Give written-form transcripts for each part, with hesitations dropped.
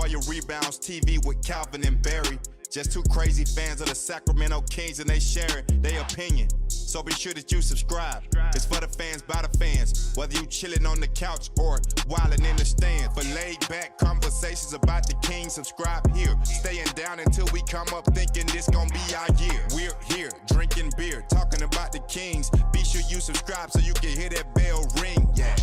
Royal Rebounds TV with Calvin and Barry. Just two crazy fans of the Sacramento Kings, and they sharing their opinion. So be sure that you subscribe. It's for the fans, by the fans. Whether you chilling on the couch or wilding in the stands. For laid back conversations about the Kings, subscribe here. Staying down until we come up thinking this gonna be our year. We're here drinking beer, talking about the Kings. Be sure you subscribe so you can hear that bell ring. Yeah.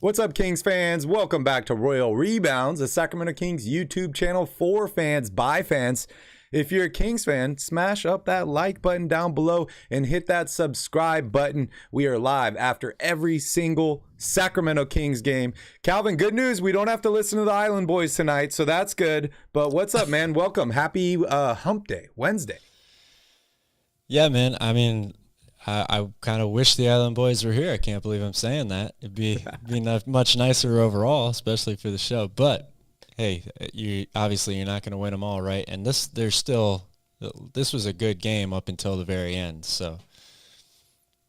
What's up, Kings fans? Welcome back to Royal Rebounds, the Sacramento Kings YouTube channel for fans by fans. If you're a Kings fan, smash up that like button down below and hit that subscribe button. We are live after every single Sacramento Kings game. Calvin, good news. We don't have to listen to the Island Boys tonight, so that's good. But what's up, man? Welcome. Happy Hump Day, Wednesday. Yeah, man. I mean, I kind of wish the Island Boys were here. I can't believe I'm saying that. It'd be much nicer overall, especially for the show. But hey, you're not going to win them all, right? And this was a good game up until the very end. So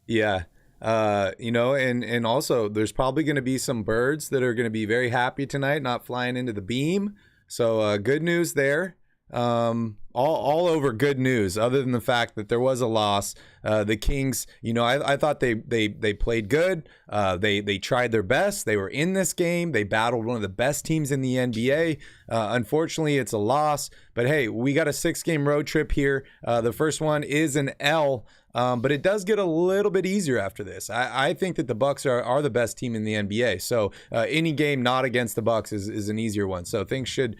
yeah, and also there's probably going to be some birds that are going to be very happy tonight, not flying into the beam. So good news there. All over good news, other than the fact that there was a loss. The Kings, I thought they played good. They tried their best. They were in this game. They battled one of the best teams in the NBA. Unfortunately, it's a loss. But hey, we got a 6-game road trip here. The first one is an L. But it does get a little bit easier after this. I think that the Bucks are the best team in the NBA. So any game not against the Bucks is an easier one. So things should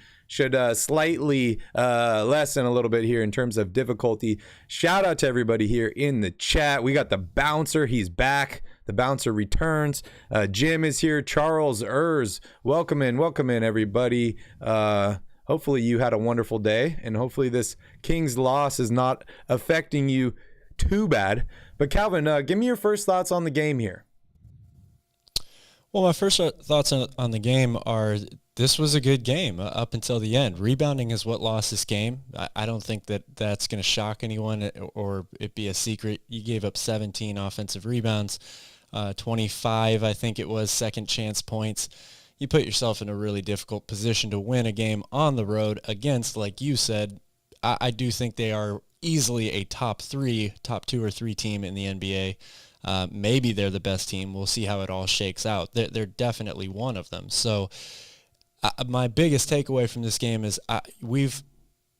slightly lessen a little bit here in terms of difficulty. Shout out to everybody here in the chat. We got the bouncer. He's back. The bouncer returns. Jim is here. Charles Ers. Welcome in, everybody. Hopefully you had a wonderful day, and hopefully this Kings loss is not affecting you too bad. But Calvin, give me your first thoughts on the game here. Well, my first thoughts on the game are this was a good game up until the end. Rebounding is what lost this game. I don't think that's going to shock anyone or it be a secret. You gave up 17 offensive rebounds, 25, I think it was, second chance points. You put yourself in a really difficult position to win a game on the road against, like you said, I do think they are easily a top 2 or 3 team in the NBA. Maybe they're the best team. We'll see how it all shakes out. They're definitely one of them. So my biggest takeaway from this game is we've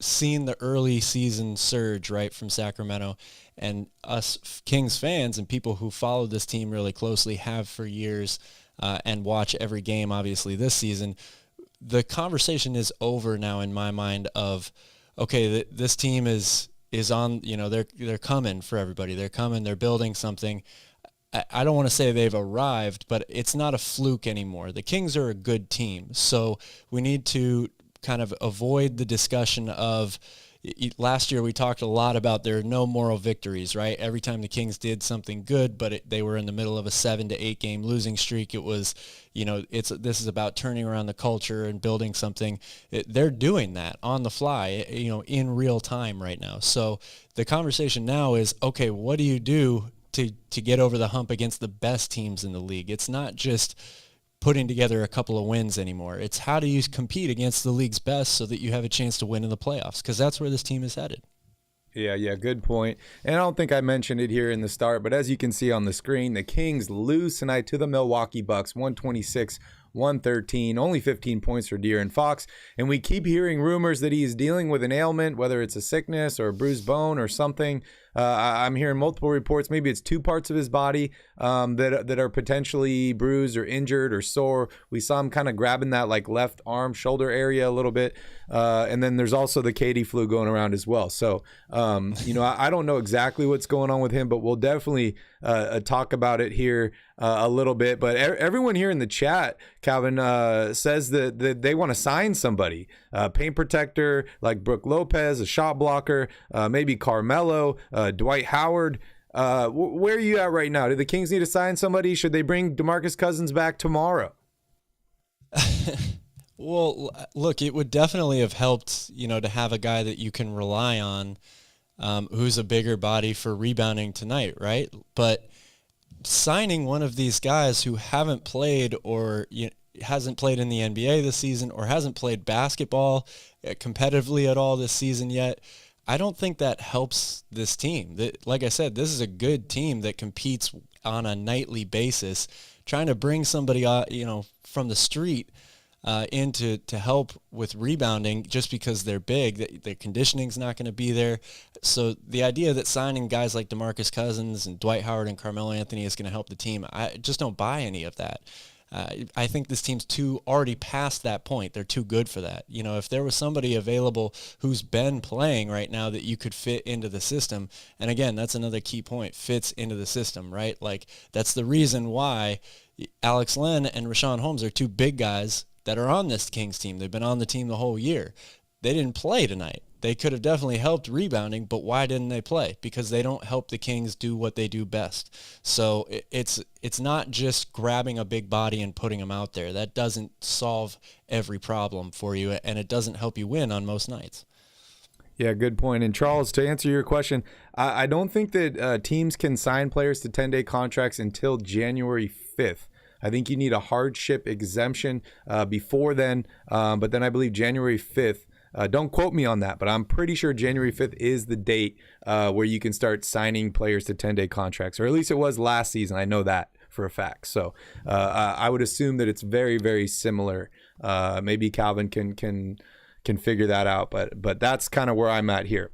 seen the early season surge, right, from Sacramento, and us Kings fans and people who follow this team really closely have for years and watch every game, obviously, this season. The conversation is over now in my mind of, okay, this team is on, they're coming for everybody. They're coming, they're building something. I don't want to say they've arrived, but it's not a fluke anymore. The Kings are a good team. So we need to kind of avoid the discussion of, last year we talked a lot about there are no moral victories, right? Every time the Kings did something good, but they were in the middle of a 7 to 8 game losing streak, it was, this is about turning around the culture and building something. They're doing that on the fly, in real time right now. So the conversation now is, okay, what do you do to get over the hump against the best teams in the league? It's not just putting together a couple of wins anymore. It's how do you compete against the league's best so that you have a chance to win in the playoffs, because that's where this team is headed. Yeah, good point. And I don't think I mentioned it here in the start, but as you can see on the screen, the Kings lose tonight to the Milwaukee Bucks, 126-113, only 15 points for De'Aaron Fox. And we keep hearing rumors that he is dealing with an ailment, whether it's a sickness or a bruised bone or something. I'm hearing multiple reports. Maybe it's 2 parts of his body that are potentially bruised or injured or sore. We saw him kind of grabbing that left arm, shoulder area a little bit. And then there's also the Katie flu going around as well. So, I don't know exactly what's going on with him, but we'll definitely talk about it here a little bit. But everyone here in the chat, Calvin, says that they want to sign somebody, paint protector like Brook Lopez, a shot blocker, maybe Carmelo, Dwight Howard. Where are you at right now? Do the Kings need to sign somebody? Should they bring DeMarcus Cousins back tomorrow? Well, look, it would definitely have helped, to have a guy that you can rely on, who's a bigger body for rebounding tonight, right? But signing one of these guys who haven't played or hasn't played in the NBA this season or hasn't played basketball competitively at all this season yet, I don't think that helps this team. Like I said, this is a good team that competes on a nightly basis. Trying to bring somebody from the street in to help with rebounding just because they're big, their conditioning's not going to be there. So the idea that signing guys like DeMarcus Cousins and Dwight Howard and Carmelo Anthony is going to help the team, I just don't buy any of that. I think this team's already past that point. They're too good for that. If there was somebody available who's been playing right now that you could fit into the system, and again, that's another key point, fits into the system, right? Like, that's the reason why Alex Len and Rashawn Holmes are two big guys that are on this Kings team. They've been on the team the whole year. They didn't play tonight. They could have definitely helped rebounding, but why didn't they play? Because they don't help the Kings do what they do best. So it's not just grabbing a big body and putting them out there. That doesn't solve every problem for you, and it doesn't help you win on most nights. Yeah, good point. And Charles, to answer your question, I don't think that teams can sign players to 10-day contracts until January 5th. I think you need a hardship exemption before then, but then I believe January 5th. Don't quote me on that, but I'm pretty sure January 5th is the date where you can start signing players to 10-day contracts, or at least it was last season. I know that for a fact. So I would assume that it's very, very similar. Maybe Calvin can figure that out, but that's kind of where I'm at here.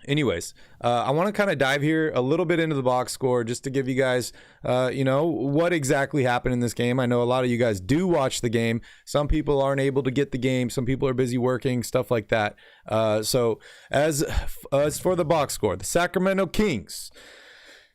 Anyways, I want to kind of dive here a little bit into the box score just to give you guys, what exactly happened in this game. I know a lot of you guys do watch the game. Some people aren't able to get the game. Some people are busy working, stuff like that. So as for the box score, the Sacramento Kings,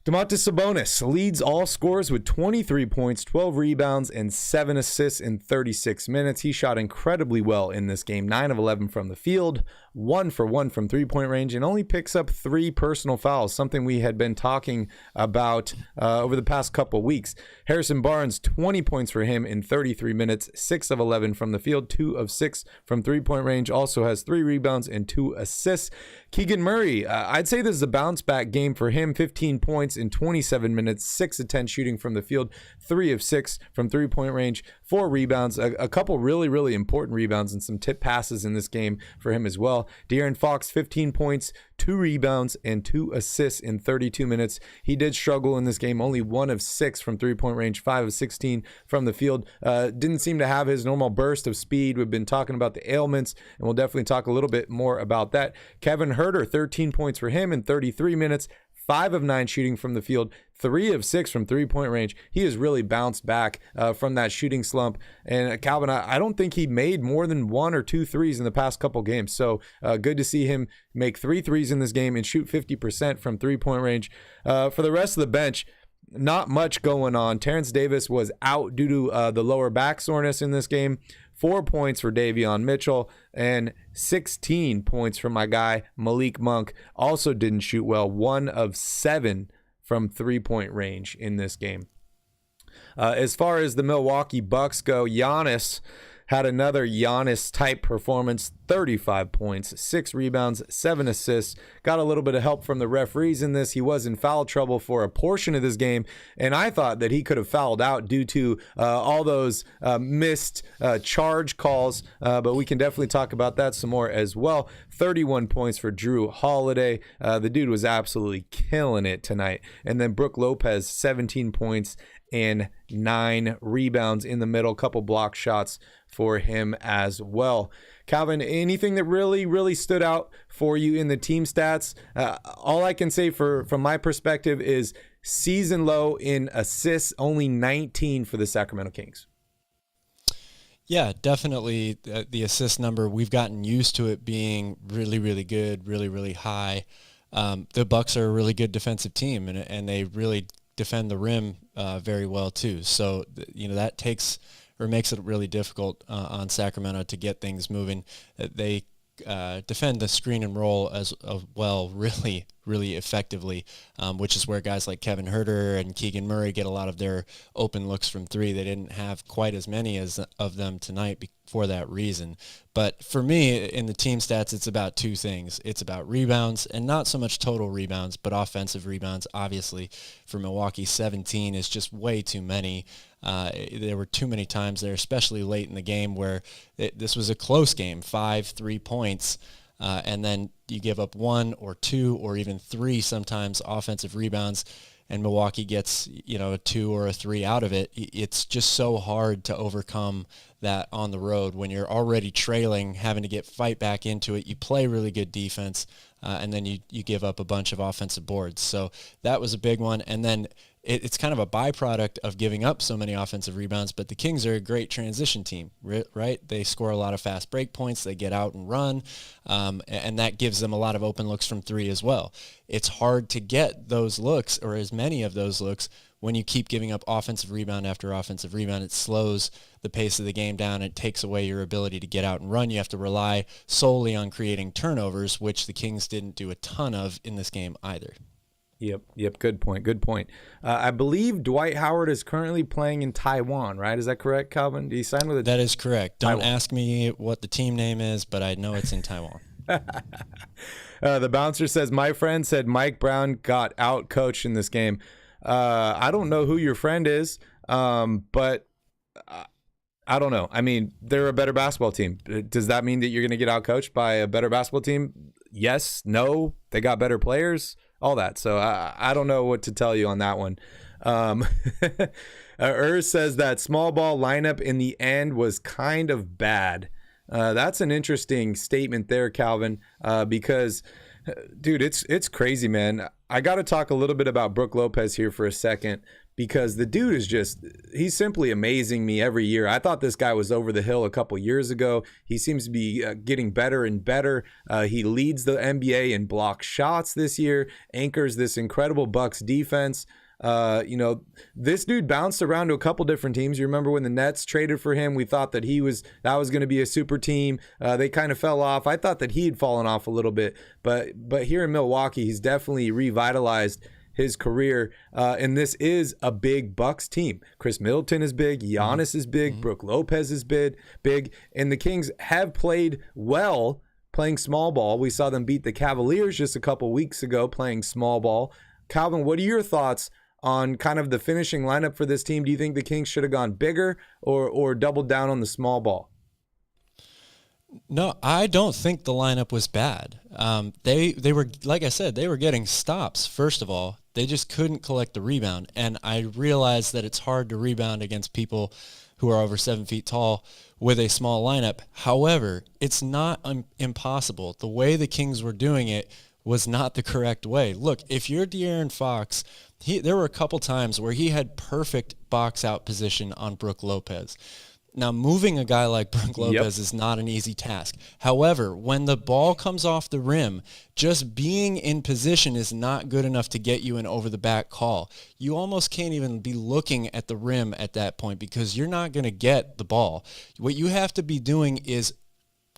Domantas Sabonis leads all scorers with 23 points, 12 rebounds, and 7 assists in 36 minutes. He shot incredibly well in this game, 9 of 11 from the field, 1 for 1 from three-point range, and only picks up 3 personal fouls, something we had been talking about over the past couple weeks. Harrison Barnes, 20 points for him in 33 minutes, 6 of 11 from the field, 2 of 6 from three-point range, also has 3 rebounds and 2 assists. Keegan Murray, I'd say this is a bounce-back game for him, 15 points in 27 minutes, 6 of 10 shooting from the field, 3 of 6 from three-point range, 4 rebounds, a couple really, really important rebounds and some tip passes in this game for him as well. De'Aaron Fox, 15 points, 2 rebounds, and 2 assists in 32 minutes. He did struggle in this game, only 1 of 6 from three-point range, 5 of 16 from the field. Didn't seem to have his normal burst of speed. We've been talking about the ailments, and we'll definitely talk a little bit more about that. Kevin Huerter, 13 points for him in 33 minutes, 5 of 9 shooting from the field, 3 of 6 from three-point range. He has really bounced back from that shooting slump. And Calvin, I don't think he made more than 1 or 2 threes in the past couple games. So good to see him make 3 threes in this game and shoot 50% from three-point range. For the rest of the bench, not much going on. Terrence Davis was out due to the lower back soreness in this game. 4 points for Davion Mitchell and 16 points from my guy Malik Monk. Also didn't shoot well. 1 of 7 from three-point range in this game. As far as the Milwaukee Bucks go, Giannis had another Giannis-type performance, 35 points, 6 rebounds, 7 assists. Got a little bit of help from the referees in this. He was in foul trouble for a portion of this game, and I thought that he could have fouled out due to all those missed charge calls, but we can definitely talk about that some more as well. 31 points for Drew Holiday. The dude was absolutely killing it tonight. And then Brook Lopez, 17 points and 9 rebounds in the middle, couple block shots for him as well. Calvin, anything that really stood out for you in the team stats? All I can say from my perspective is season low in assists, only 19 for the Sacramento Kings. Yeah, definitely the assist number, we've gotten used to it being really good, really high. The Bucks are a really good defensive team, and they really defend the rim very well too. So, that makes it really difficult on Sacramento to get things moving. They defend the screen and roll as well really effectively, which is where guys like Kevin Huerter and Keegan Murray get a lot of their open looks from three. They didn't have quite as many of them tonight for that reason. But for me, in the team stats, it's about two things. It's about rebounds, and not so much total rebounds, but offensive rebounds. Obviously, for Milwaukee, 17 is just way too many. There were too many times there, especially late in the game, where this was a close game, 5-3 points, and then you give up 1 or 2 or even 3 sometimes offensive rebounds, and Milwaukee gets, a 2 or a 3 out of it. It's just so hard to overcome that on the road when you're already trailing, having to fight back into it. You play really good defense, and then you give up a bunch of offensive boards. So that was a big one. And then it's kind of a byproduct of giving up so many offensive rebounds, but the Kings are a great transition team, right? They score a lot of fast break points. They get out and run, and that gives them a lot of open looks from three as well. It's hard to get those looks, or as many of those looks, when you keep giving up offensive rebound after offensive rebound. It slows the pace of the game down. It takes away your ability to get out and run. You have to rely solely on creating turnovers, which the Kings didn't do a ton of in this game either. Yep. Good point. I believe Dwight Howard is currently playing in Taiwan, right? Is that correct, Calvin? Did he sign with That is correct. Don't Taiwan. ask me what the team name is, but I know it's in Taiwan. The bouncer says, my friend said Mike Brown got out-coached in this game. I don't know who your friend is, but I don't know. I mean, they're a better basketball team. Does that mean that you're going to get out-coached by a better basketball team? Yes, no, they got better players, all that. So I don't know what to tell you on that one. Says that small ball lineup in the end was kind of bad. That's an interesting statement there, Calvin, because, dude, it's crazy, man. I got to talk a little bit about Brook Lopez here for a second, because the dude is he's simply amazing me every year. I thought this guy was over the hill a couple years ago. He seems to be getting better and better. He leads the NBA in block shots this year, anchors this incredible Bucks defense. This dude bounced around to a couple different teams. You remember when the Nets traded for him? We thought that that was going to be a super team. They kind of fell off. I thought that he had fallen off a little bit, but here in Milwaukee, he's definitely revitalized his career, and this is a big Bucks team. Chris Middleton is big, Giannis is big, Brook Lopez is big, and the Kings have played well playing small ball. We saw them beat the Cavaliers just a couple weeks ago playing small ball. Calvin, what are your thoughts on kind of the finishing lineup for this team? Do you think the Kings should have gone bigger or doubled down on the small ball? No, I don't think the lineup was bad. They were, like I said, they were getting stops, first of all. They just couldn't collect the rebound. And I realize that it's hard to rebound against people who are over 7 feet tall with a small lineup. However, it's not impossible. The way the Kings were doing it was not the correct way. Look, if you're De'Aaron Fox, there were a couple times where he had perfect box out position on Brook Lopez. Now, moving a guy like Brook Lopez is not an easy task. However, when the ball comes off the rim, just being in position is not good enough to get you an over-the-back call. You almost can't even be looking at the rim at that point because you're not going to get the ball. What you have to be doing is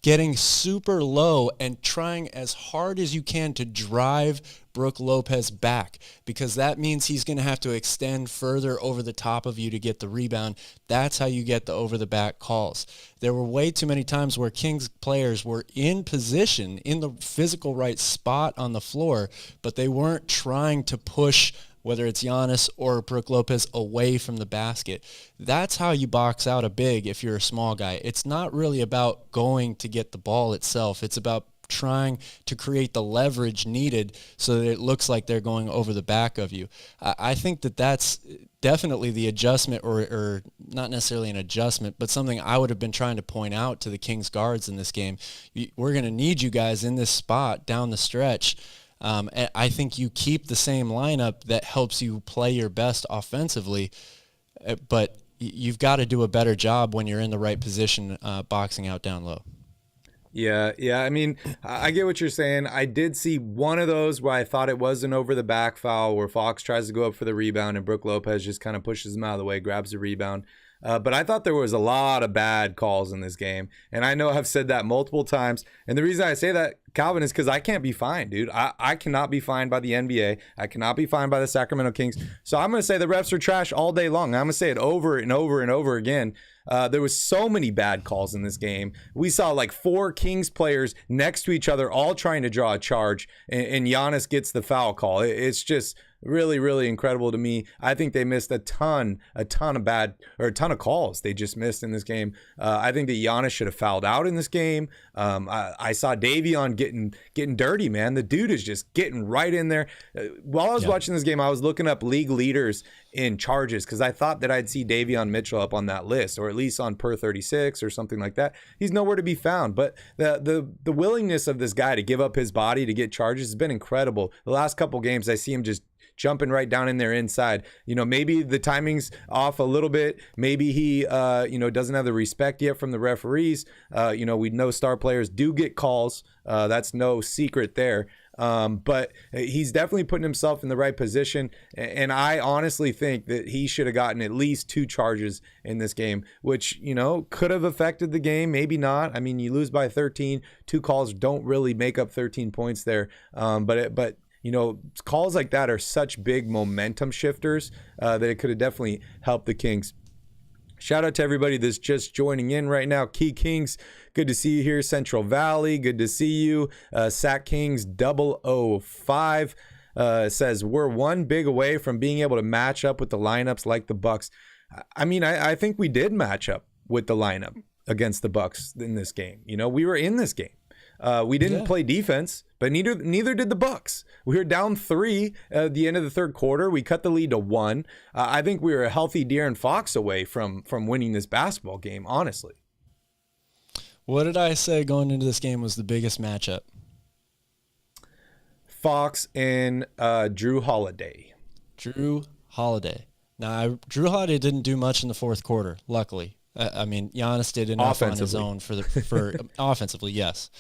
getting super low and trying as hard as you can to drive Brook Lopez back, because that means he's going to have to extend further over the top of you to get the rebound. That's how you get the over-the-back calls. There were way too many times where Kings players were in position, in the physical right spot on the floor, but they weren't trying to push whether it's Giannis or Brook Lopez away from the basket. That's how you box out a big if you're a small guy. It's not really about going to get the ball itself. It's about trying to create the leverage needed so that it looks like they're going over the back of you. I think that that's definitely the adjustment, or not necessarily an adjustment, but something I would have been trying to point out to the Kings guards in this game. We're going to need you guys in this spot down the stretch. And I think you keep the same lineup that helps you play your best offensively, but you've got to do a better job when you're in the right position, boxing out down low. Yeah. I mean, I get what you're saying. I did see one of those where I thought it was an over-the-back foul where Fox tries to go up for the rebound and Brook Lopez just kind of pushes him out of the way, grabs the rebound. But I thought there was a lot of bad calls in this game. And I know I've said that multiple times. And the reason I say that, Calvin, is because I can't be fined, dude. I cannot be fined by the NBA. I cannot be fined by the Sacramento Kings. So I'm going to say the refs are trash all day long. I'm going to say it over and over and over again. There was so many bad calls in this game. We saw like 4 Kings players next to each other all trying to draw a charge, and Giannis gets the foul call. It's just really, really incredible to me. I think they missed a ton of calls they just missed in this game. I think that Giannis should have fouled out in this game. I saw Davion getting dirty, man. The dude is just getting right in there. While I was watching this game, I was looking up league leaders in charges because I thought that I'd see Davion Mitchell up on that list, or at least on per 36 or something like that. He's nowhere to be found. But the willingness of this guy to give up his body to get charges has been incredible. The last couple games, I see him just jumping right down in there inside. Maybe the timing's off a little bit. Maybe he, doesn't have the respect yet from the referees. We know star players do get calls. That's no secret there. But he's definitely putting himself in the right position. And I honestly think that he should have gotten at least 2 charges in this game, which, could have affected the game. Maybe not. I mean, you lose by 13. 2 calls don't really make up 13 points there. But calls like that are such big momentum shifters that it could have definitely helped the Kings. Shout out to everybody that's just joining in right now. Key Kings, good to see you here. Central Valley, good to see you. Sac Kings 005 says, we're one big away from being able to match up with the lineups like the Bucks. I mean, I think we did match up with the lineup against the Bucks in this game. We were in this game. We didn't play defense, but neither did the Bucks. We were down 3 at the end of the third quarter. We cut the lead to 1. I think we were a healthy De'Aaron Fox away from winning this basketball game, honestly. What did I say going into this game was the biggest matchup? Fox and Drew Holiday. Drew Holiday. Now, Drew Holiday didn't do much in the fourth quarter, luckily. Giannis did enough on his own for offensively, yes.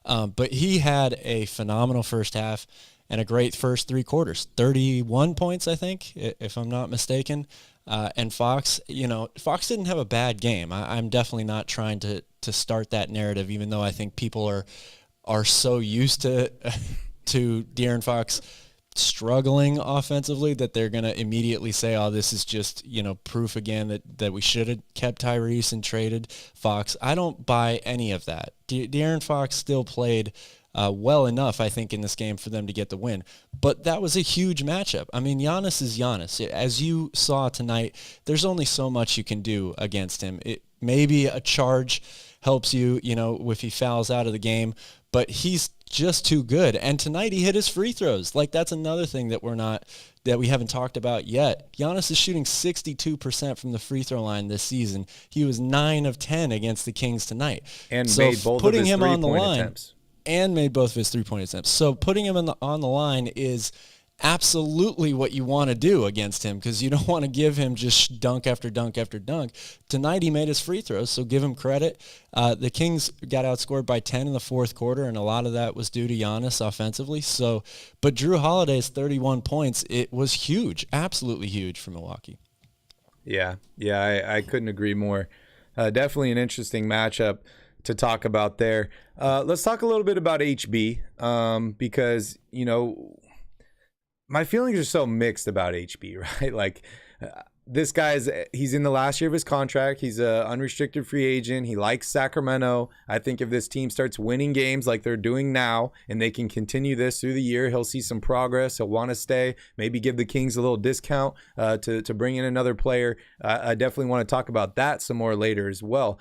But he had a phenomenal first half and a great first 3 quarters. 31 points, I think, if I'm not mistaken. And Fox, Fox didn't have a bad game. I'm definitely not trying to start that narrative, even though I think people are so used to De'Aaron Fox struggling offensively that they're going to immediately say, oh, this is just, proof again that we should have kept Tyrese and traded Fox. I don't buy any of that. De'Aaron Fox still played well enough, I think, in this game for them to get the win. But that was a huge matchup. I mean, Giannis is Giannis. As you saw tonight, there's only so much you can do against him. Maybe a charge helps you, if he fouls out of the game, but he's just too good. And tonight he hit his free throws. Like, that's another thing that we haven't talked about yet. Giannis is shooting 62% from the free throw line this season. He was 9 of 10 against the Kings tonight. And made both of his three-point attempts. And made both of his 3-point attempts. So putting him on the line is absolutely what you want to do against him, because you don't want to give him just dunk after dunk after dunk. Tonight he made his free throws, so give him credit. The Kings got outscored by 10 in the fourth quarter, and a lot of that was due to Giannis offensively. But Drew Holiday's 31 points, it was huge, absolutely huge for Milwaukee. Yeah, I couldn't agree more. Definitely an interesting matchup to talk about there. Let's talk a little bit about HB, because, my feelings are so mixed about HB, right? Like, this he's in the last year of his contract. He's an unrestricted free agent. He likes Sacramento. I think if this team starts winning games like they're doing now, and they can continue this through the year, he'll see some progress. He'll want to stay, maybe give the Kings a little discount to bring in another player. I definitely want to talk about that some more later as well.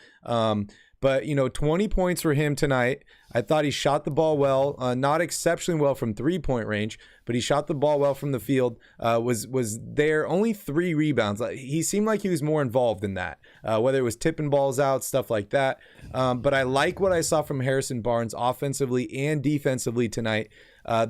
But, 20 points for him tonight. I thought he shot the ball well, not exceptionally well from 3-point range, but he shot the ball well from the field, was there, only 3 rebounds. He seemed like he was more involved in that, whether it was tipping balls out, stuff like that. But I like what I saw from Harrison Barnes offensively and defensively tonight.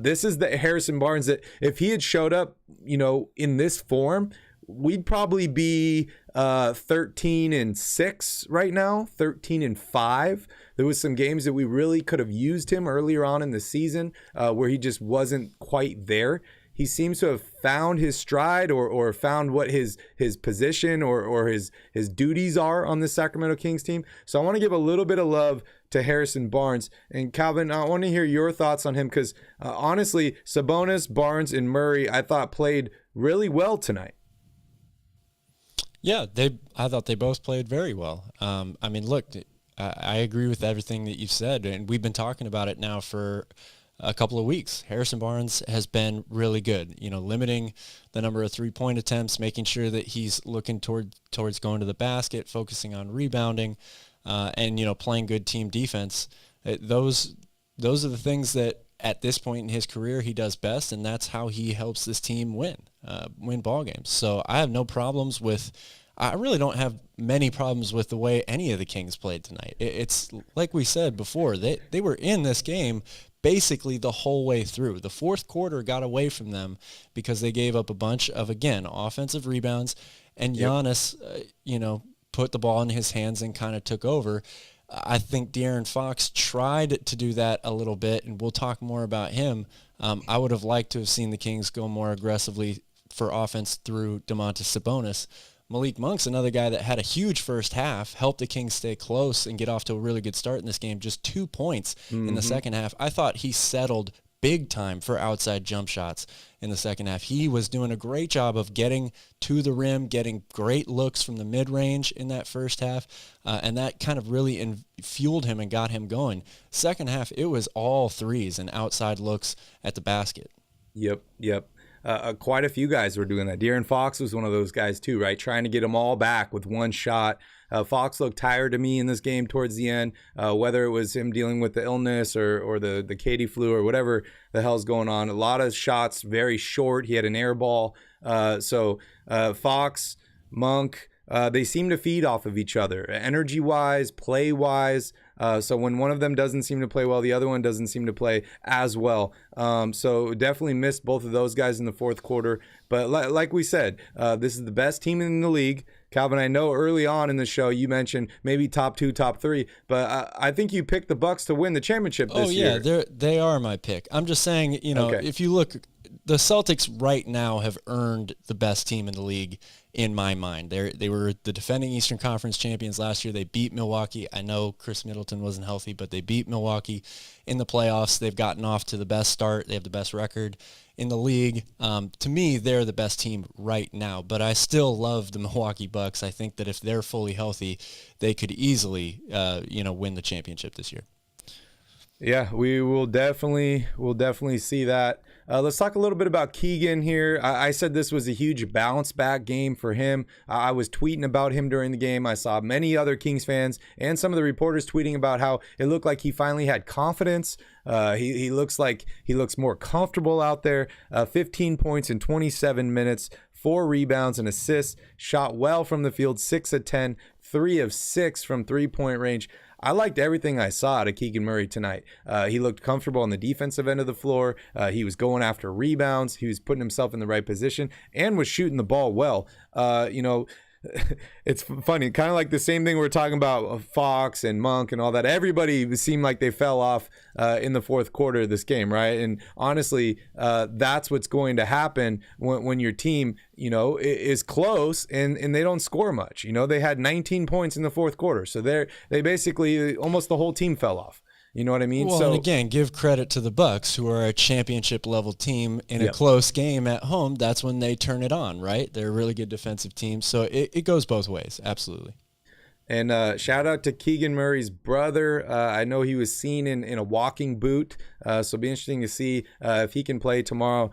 This is the Harrison Barnes that if he had showed up, in this form, we'd probably be 13-6 right now, 13-5. There was some games that we really could have used him earlier on in the season where he just wasn't quite there. he seems to have found his stride or found what his position or his duties are on the Sacramento Kings team. So I want to give a little bit of love to Harrison Barnes. And Calvin, I want to hear your thoughts on him because honestly, Sabonis, Barnes, and Murray, I thought played really well tonight. Yeah, I thought they both played very well. I mean, look, I agree with everything that you've said, and we've been talking about it now for a couple of weeks. Harrison Barnes has been really good, limiting the number of three-point attempts, making sure that he's looking towards going to the basket, focusing on rebounding, and playing good team defense. Those are the things that at this point in his career he does best, and that's how he helps this team win ball games. So I have no problems with. I really don't have many problems with the way any of the Kings played tonight. It's like we said before, they were in this game basically the whole way through. The fourth quarter got away from them because they gave up a bunch of, again, offensive rebounds, and Giannis, put the ball in his hands and kind of took over. I think De'Aaron Fox tried to do that a little bit, and we'll talk more about him. I would have liked to have seen the Kings go more aggressively for offense through Domantas Sabonis. Malik Monk's another guy that had a huge first half, helped the Kings stay close and get off to a really good start in this game. Just 2 points in the second half. I thought he settled big time for outside jump shots in the second half. He was doing a great job of getting to the rim, getting great looks from the mid-range in that first half, and that kind of really fueled him and got him going. Second half, it was all threes and outside looks at the basket. Yep. Quite a few guys were doing that. De'Aaron Fox was one of those guys too, right? Trying to get them all back with one shot. Fox looked tired to me in this game towards the end, whether it was him dealing with the illness or the Katie flu or whatever the hell's going on. A lot of shots, very short. He had an air ball. So Fox, Monk, they seem to feed off of each other, energy-wise, play-wise. So when one of them doesn't seem to play well, the other one doesn't seem to play as well. So definitely missed both of those guys in the fourth quarter. But like we said, this is the best team in the league. Calvin, I know early on in the show you mentioned maybe top 2, top 3, but I think you picked the Bucks to win the championship this year. Oh, yeah, they are my pick. I'm just saying, Okay. If you look, the Celtics right now have earned the best team in the league in my mind. They were the defending Eastern Conference champions last year. They beat Milwaukee. I know Chris Middleton wasn't healthy, but they beat Milwaukee in the playoffs. They've gotten off to the best start. They have the best record in the league. To me, they're the best team right now, but I still love the Milwaukee Bucks. I think that if they're fully healthy, they could easily, win the championship this year. Yeah, we'll definitely see that. Let's talk a little bit about Keegan here. I said this was a huge bounce back game for him. I was tweeting about him during the game. I saw many other Kings fans and some of the reporters tweeting about how it looked like he finally had confidence. He looks more comfortable out there. 15 points in 27 minutes, 4 rebounds and assists, shot well from the field, 6 of 10, 3 of 6 from three-point range. I liked everything I saw out of Keegan Murray tonight. He looked comfortable on the defensive end of the floor. He was going after rebounds. He was putting himself in the right position and was shooting the ball well. It's funny, kind of like the same thing we're talking about Fox and Monk and all that. Everybody seemed like they fell off in the fourth quarter of this game, right? And honestly, that's what's going to happen when your team, is close and they don't score much. They had 19 points in the fourth quarter, so they basically almost the whole team fell off. You know what I mean? Well, and again, give credit to the Bucks, who are a championship level team in a close game at home. That's when they turn it on, right? They're a really good defensive team. So it goes both ways. Absolutely. And shout out to Keegan Murray's brother. I know he was seen in a walking boot. So it'll be interesting to see if he can play tomorrow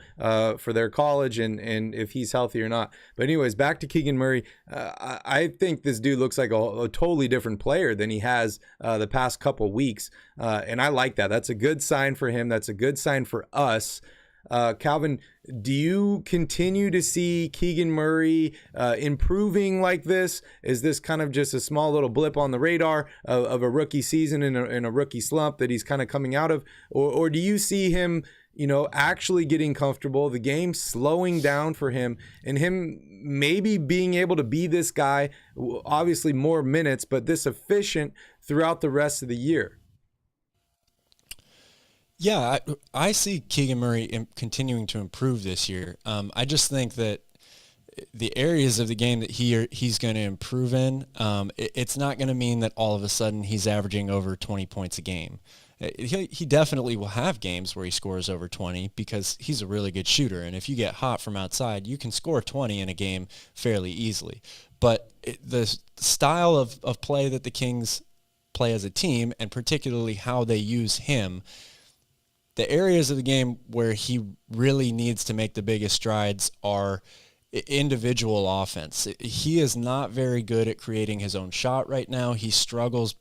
for their college and if he's healthy or not. But anyways, back to Keegan Murray. I think this dude looks like a totally different player than he has the past couple weeks. And I like that. That's a good sign for him. That's a good sign for us. Calvin, do you continue to see Keegan Murray improving like this? Is this kind of just a small little blip on the radar of a rookie season and a rookie slump that he's kind of coming out of? Or do you see him, actually getting comfortable, the game slowing down for him, and him maybe being able to be this guy, obviously more minutes, but this efficient throughout the rest of the year? Yeah, I see Keegan Murray continuing to improve this year. I just think that the areas of the game that he's going to improve in, it's not going to mean that all of a sudden he's averaging over 20 points a game. He definitely will have games where he scores over 20 because he's a really good shooter. And if you get hot from outside, you can score 20 in a game fairly easily. But the style of play that the Kings play as a team, and particularly how they use him, the areas of the game where he really needs to make the biggest strides are individual offense. He is not very good at creating his own shot right now. He struggles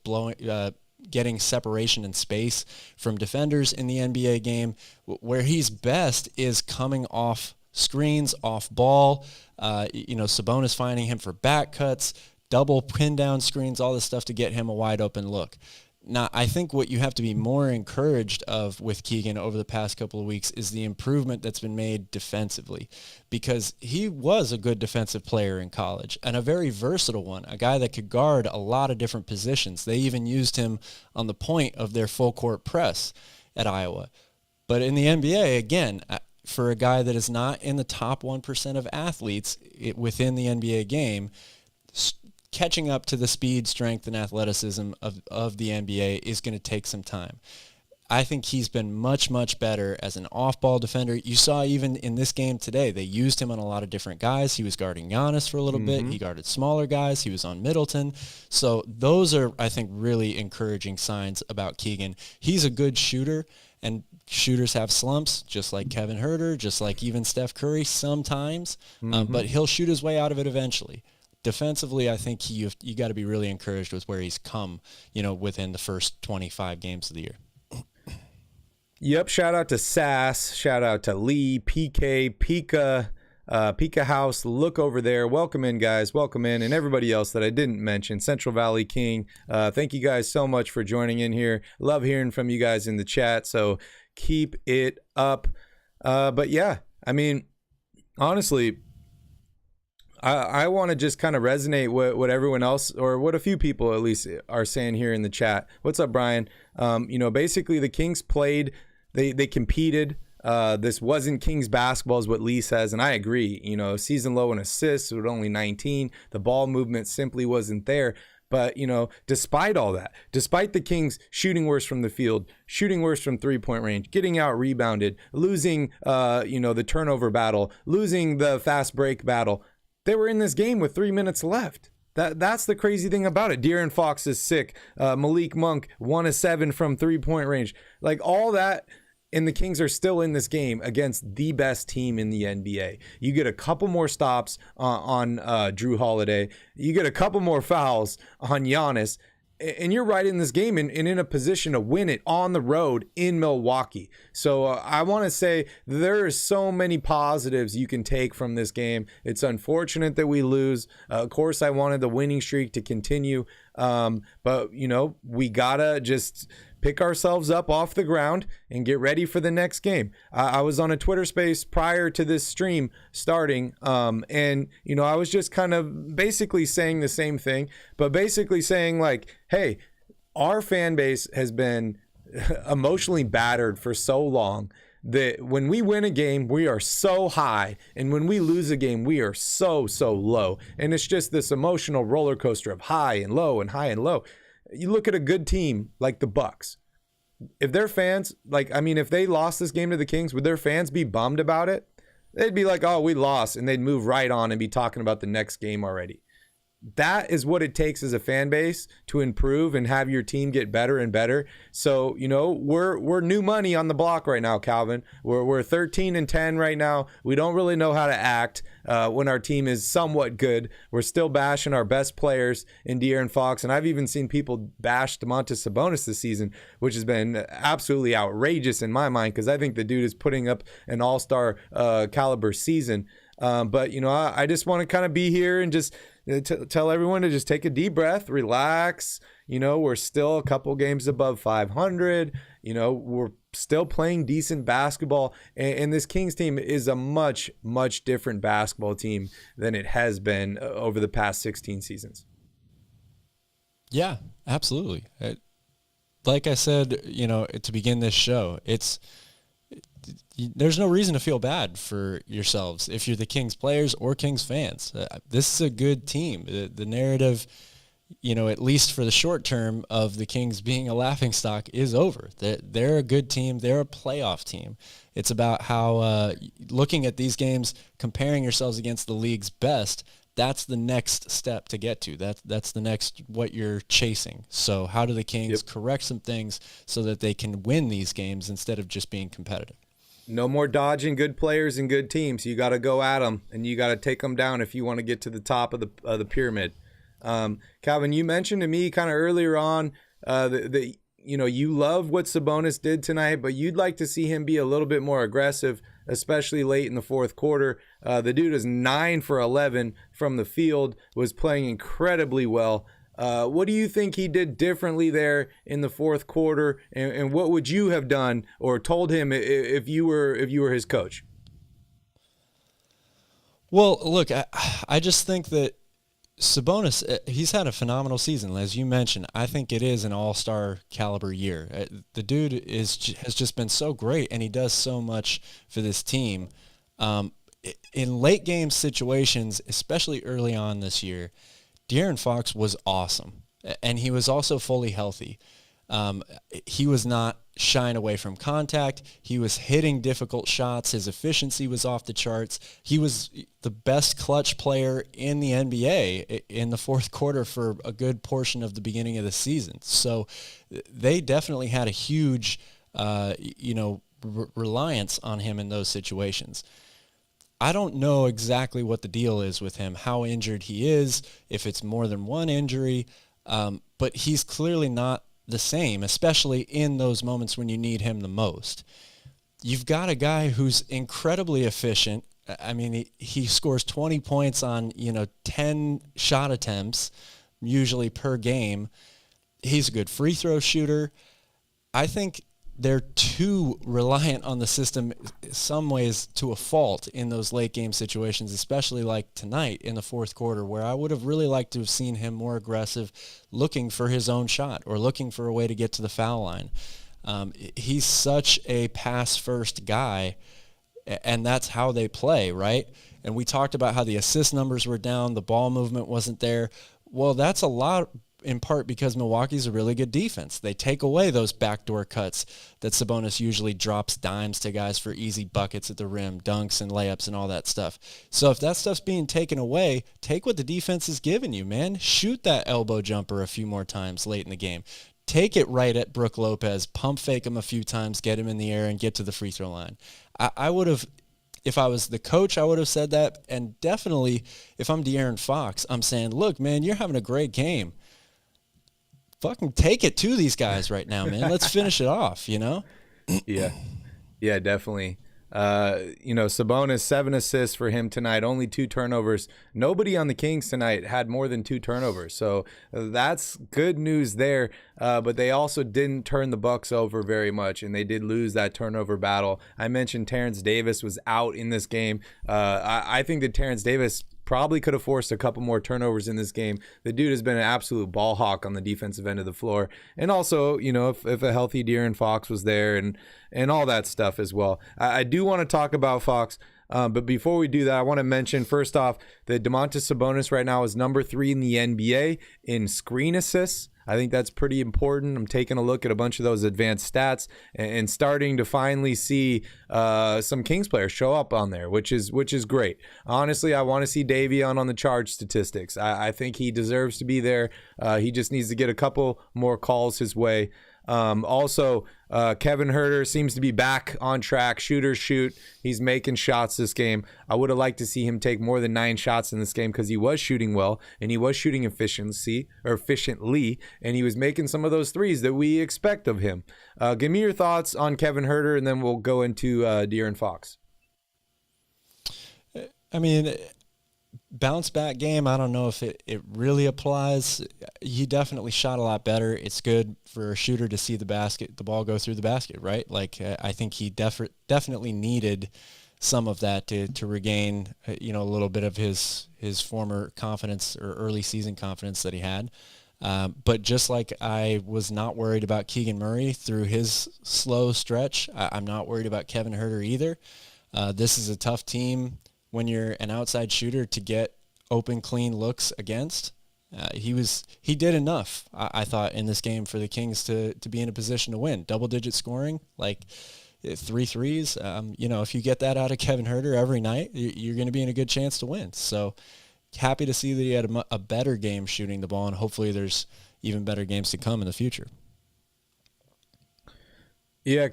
getting separation and space from defenders in the NBA game. Where he's best is coming off screens, off ball. Sabonis finding him for back cuts, double pin down screens, all this stuff to get him a wide open look. Now, I think what you have to be more encouraged of with Keegan over the past couple of weeks is the improvement that's been made defensively, because he was a good defensive player in college and a very versatile one, a guy that could guard a lot of different positions. They even used him on the point of their full court press at Iowa. But in the NBA, again, for a guy that is not in the top 1% of athletes within the NBA game, catching up to the speed, strength, and athleticism of the NBA is going to take some time. I think he's been much, much better as an off-ball defender. You saw even in this game today, they used him on a lot of different guys. He was guarding Giannis for a little bit. He guarded smaller guys. He was on Middleton. So those are, I think, really encouraging signs about Keegan. He's a good shooter, and shooters have slumps, just like Kevin Huerter, just like even Steph Curry sometimes, but he'll shoot his way out of it eventually. Defensively, I think you got to be really encouraged with where he's come, within the first 25 games of the year. Yep. Shout out to Sass. Shout out to Lee, PK, Pika House. Look over there. Welcome in, guys. Welcome in. And everybody else that I didn't mention. Central Valley King. Thank you guys so much for joining in here. Love hearing from you guys in the chat. So keep it up. But yeah, I mean, honestly, I want to just kind of resonate what everyone else, or what a few people at least, are saying here in the chat. What's up, Brian? Basically the Kings played, they competed. This wasn't Kings basketball is what Lee says, and I agree. Season low in assists with only 19. The ball movement simply wasn't there. But, despite all that, despite the Kings shooting worse from the field, shooting worse from three-point range, getting out rebounded, losing, the turnover battle, losing the fast break battle, they were in this game with 3 minutes left. That's the crazy thing about it. De'Aaron Fox is sick. Malik Monk 1 of 7 from three-point range. Like all that, and the Kings are still in this game against the best team in the NBA. You get a couple more stops on Drew Holiday. You get a couple more fouls on Giannis. And you're right in this game and in a position to win it on the road in Milwaukee. So I want to say there are so many positives you can take from this game. It's unfortunate that we lose. Of course, I wanted the winning streak to continue. But, we got to just pick ourselves up off the ground and get ready for the next game. I was on a Twitter space prior to this stream starting, and I was just kind of basically saying the same thing, but basically saying like, hey, our fan base has been emotionally battered for so long that when we win a game, we are so high, and when we lose a game, we are so low. And it's just this emotional roller coaster of high and low and high and low. You look at a good team like the Bucks. If their fans, if they lost this game to the Kings, would their fans be bummed about it? They'd be like, oh, we lost, and they'd move right on and be talking about the next game already. That is what it takes as a fan base to improve and have your team get better and better. So, we're new money on the block right now, Calvin. We're 13-10 right now. We don't really know how to act when our team is somewhat good. We're still bashing our best players in De'Aaron Fox, and I've even seen people bash Domantas Sabonis this season, which has been absolutely outrageous in my mind because I think the dude is putting up an all-star caliber season. But I just want to kind of be here and just tell everyone to just take a deep breath, relax. We're still a couple games above 500. We're still playing decent basketball, and this Kings team is a much, much different basketball team than it has been over the past 16 seasons. Yeah, absolutely. like I said, to begin this show, there's no reason to feel bad for yourselves if you're the Kings players or Kings fans. This is a good team. The narrative, at least for the short term of the Kings being a laughingstock is over. They're a good team. They're a playoff team. It's about how looking at these games, comparing yourselves against the league's best, that's the next step to get to. That's the next what you're chasing. So how do the Kings correct some things so that they can win these games instead of just being competitive? No more dodging good players and good teams. You got to go at them, and you got to take them down if you want to get to the top of the pyramid. Calvin, you mentioned to me kind of earlier on you love what Sabonis did tonight, but you'd like to see him be a little bit more aggressive, especially late in the fourth quarter. The dude is 9 for 11 from the field, was playing incredibly well. What do you think he did differently there in the fourth quarter, and what would you have done or told him if you were his coach? Well, look, I just think that Sabonis, he's had a phenomenal season. As you mentioned, I think it is an all-star caliber year. The dude has just been so great, and he does so much for this team. In late game situations, especially early on this year, De'Aaron Fox was awesome, and he was also fully healthy. He was not shying away from contact. He was hitting difficult shots. His efficiency was off the charts. He was the best clutch player in the NBA in the fourth quarter for a good portion of the beginning of the season. So they definitely had a huge, reliance on him in those situations. I don't know exactly what the deal is with him, how injured he is, if it's more than one injury, but he's clearly not the same, especially in those moments when you need him the most. You've got a guy who's incredibly efficient. I mean, he scores 20 points on, 10 shot attempts, usually per game. He's a good free throw shooter. I think they're too reliant on the system in some ways to a fault in those late game situations, especially like tonight in the fourth quarter, where I would have really liked to have seen him more aggressive, looking for his own shot or looking for a way to get to the foul line. He's such a pass-first guy, and that's how they play, right? And we talked about how the assist numbers were down, the ball movement wasn't there. Well, that's a lot in part because Milwaukee's a really good defense. They take away those backdoor cuts that Sabonis usually drops dimes to guys for easy buckets at the rim, dunks and layups and all that stuff. So if that stuff's being taken away, take what the defense is giving you, man. Shoot that elbow jumper a few more times late in the game. Take it right at Brook Lopez, pump fake him a few times, get him in the air, and get to the free throw line. I would have, if I was the coach, I would have said that. And definitely, if I'm De'Aaron Fox, I'm saying, look, man, you're having a great game. Fucking take it to these guys right now, man. Let's finish it off, Yeah, definitely. Sabonis, 7 assists for him tonight, only 2 turnovers. Nobody on the Kings tonight had more than 2 turnovers, so that's good news there. But they also didn't turn the Bucks over very much, and they did lose that turnover battle. I mentioned Terrence Davis was out in this game. I think that Terrence Davis probably could have forced a couple more turnovers in this game. The dude has been an absolute ball hawk on the defensive end of the floor. And also, if a healthy De'Aaron Fox was there and all that stuff as well. I do want to talk about Fox, but before we do that, I want to mention, first off, that Domantas Sabonis right now is number 3 in the NBA in screen assists. I think that's pretty important. I'm taking a look at a bunch of those advanced stats and starting to finally see some Kings players show up on there, which is great. Honestly, I want to see Davion on the charge statistics. I think he deserves to be there. He just needs to get a couple more calls his way. Also, Kevin Huerter seems to be back on track. Shooters shoot. He's making shots this game. I would have liked to see him take more than 9 shots in this game because he was shooting well and he was shooting efficiently, and he was making some of those threes that we expect of him. Give me your thoughts on Kevin Huerter, and then we'll go into De'Aaron Fox. I mean, bounce back game, I don't know if it really applies. He definitely shot a lot better. It's good for a shooter to see the ball go through the basket, right? Like, I think he definitely needed some of that to regain, a little bit of his former confidence or early season confidence that he had. But just like I was not worried about Keegan Murray through his slow stretch, I'm not worried about Kevin Huerter either. This is a tough team when you're an outside shooter to get open, clean looks against. He did enough, I thought, in this game for the Kings to be in a position to win. Double-digit scoring, like 3 threes. If you get that out of Kevin Huerter every night, you're going to be in a good chance to win. So happy to see that he had a better game shooting the ball, and hopefully there's even better games to come in the future. Yeah,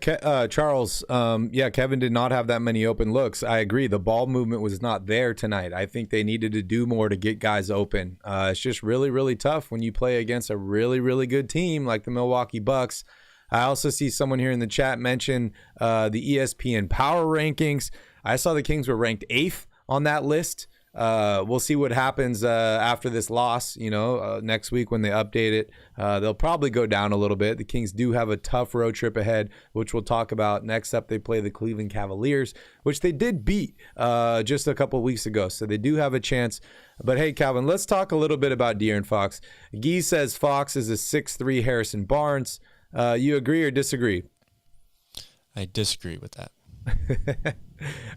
Charles, Kevin did not have that many open looks. I agree. The ball movement was not there tonight. I think they needed to do more to get guys open. It's just really, really tough when you play against a really, really good team like the Milwaukee Bucks. I also see someone here in the chat mention the ESPN Power Rankings. I saw the Kings were ranked 8th on that list. We'll see what happens after this loss. Next week when they update it, they'll probably go down a little bit. The Kings do have a tough road trip ahead, which we'll talk about. Next up, they play the Cleveland Cavaliers, which they did beat just a couple weeks ago. So they do have a chance. But hey, Calvin, let's talk a little bit about De'Aaron Fox. Guy says Fox is a 6'3" Harrison Barnes. You agree or disagree? I disagree with that.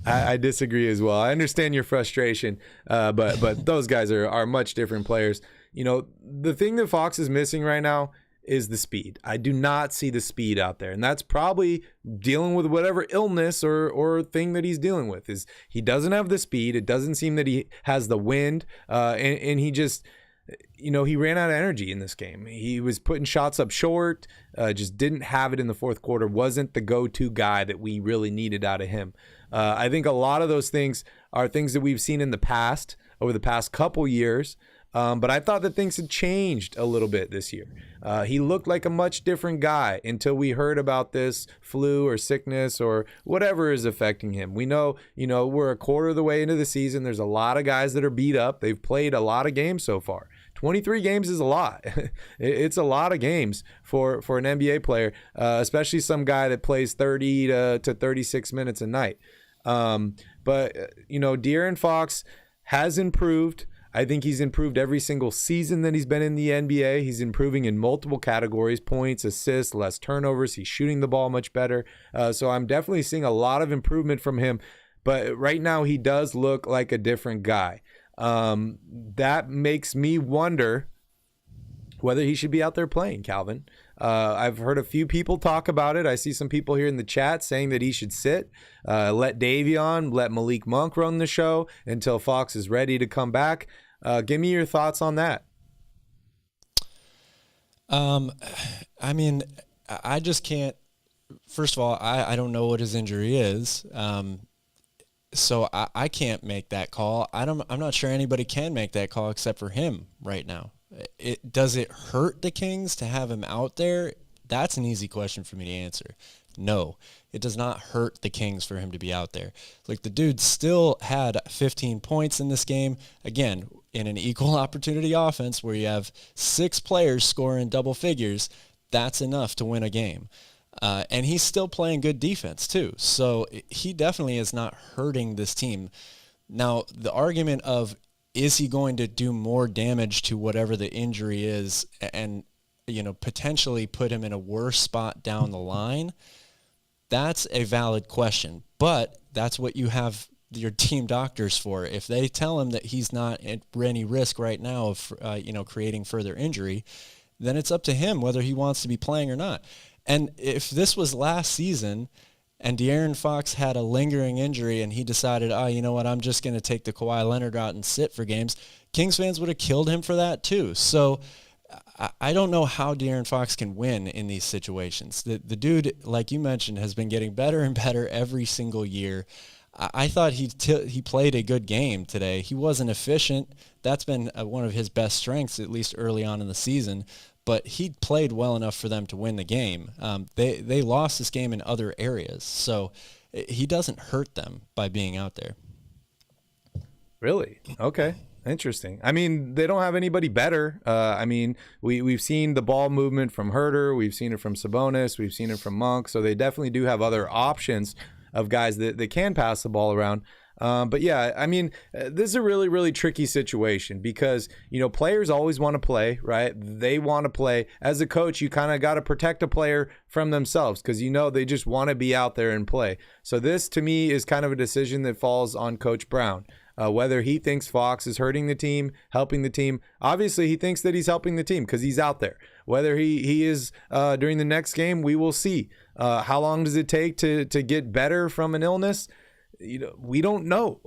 I disagree as well. I understand your frustration, but those guys are much different players. The thing that Fox is missing right now is the speed. I do not see the speed out there, and that's probably dealing with whatever illness or thing that he's dealing with. Is he doesn't have the speed. It doesn't seem that he has the wind, and he just he ran out of energy in this game. He was putting shots up short, just didn't have it in the fourth quarter, wasn't the go-to guy that we really needed out of him. I think a lot of those things are things that we've seen in the past, over the past couple years, but I thought that things had changed a little bit this year. He looked like a much different guy until we heard about this flu or sickness or whatever is affecting him. We know, we're a quarter of the way into the season. There's a lot of guys that are beat up. They've played a lot of games so far. 23 games is a lot. It's a lot of games for an NBA player, especially some guy that plays 30 to 36 minutes a night. But De'Aaron Fox has improved. I think he's improved every single season that he's been in the NBA. He's improving in multiple categories: points, assists, less turnovers. He's shooting the ball much better. So I'm definitely seeing a lot of improvement from him. But right now he does look like a different guy. That makes me wonder whether he should be out there playing, Calvin. I've heard a few people talk about it. I see some people here in the chat saying that he should sit, let Davion, let Malik Monk run the show until Fox is ready to come back. Give me your thoughts on that. I just can't. First of all, I don't know what his injury is. So I can't make that call. I'm not sure anybody can make that call except for him right now. Does it hurt the Kings to have him out there? That's an easy question for me to answer. No, it does not hurt the Kings for him to be out there. Like, the dude still had 15 points in this game. Again, in an equal opportunity offense where you have 6 players scoring double figures, that's enough to win a game. And he's still playing good defense too. So he definitely is not hurting this team. Now, the argument of, is he going to do more damage to whatever the injury is and, potentially put him in a worse spot down the line? That's a valid question, but that's what you have your team doctors for. If they tell him that he's not at any risk right now of, creating further injury, then it's up to him whether he wants to be playing or not. And if this was last season and De'Aaron Fox had a lingering injury and he decided, you know what, I'm just going to take the Kawhi Leonard out and sit for games, Kings fans would have killed him for that too. So I don't know how De'Aaron Fox can win in these situations. The dude, like you mentioned, has been getting better and better every single year. I thought he played a good game today. He wasn't efficient. That's been one of his best strengths, at least early on in the season. But he played well enough for them to win the game. They lost this game in other areas, so he doesn't hurt them by being out there. Really? Okay. Interesting. I mean, they don't have anybody better. We've seen the ball movement from Huerter. We've seen it from Sabonis. We've seen it from Monk. So they definitely do have other options. of guys that can pass the ball around. But yeah, I mean, this is a really, really tricky situation because, players always want to play, right? They want to play. As a coach, you kind of got to protect a player from themselves because, they just want to be out there and play. So this, to me, is kind of a decision that falls on Coach Brown. Whether he thinks Fox is hurting the team, helping the team. Obviously, he thinks that he's helping the team because he's out there. Whether he is during the next game, we will see. How long does it take to get better from an illness? We don't know.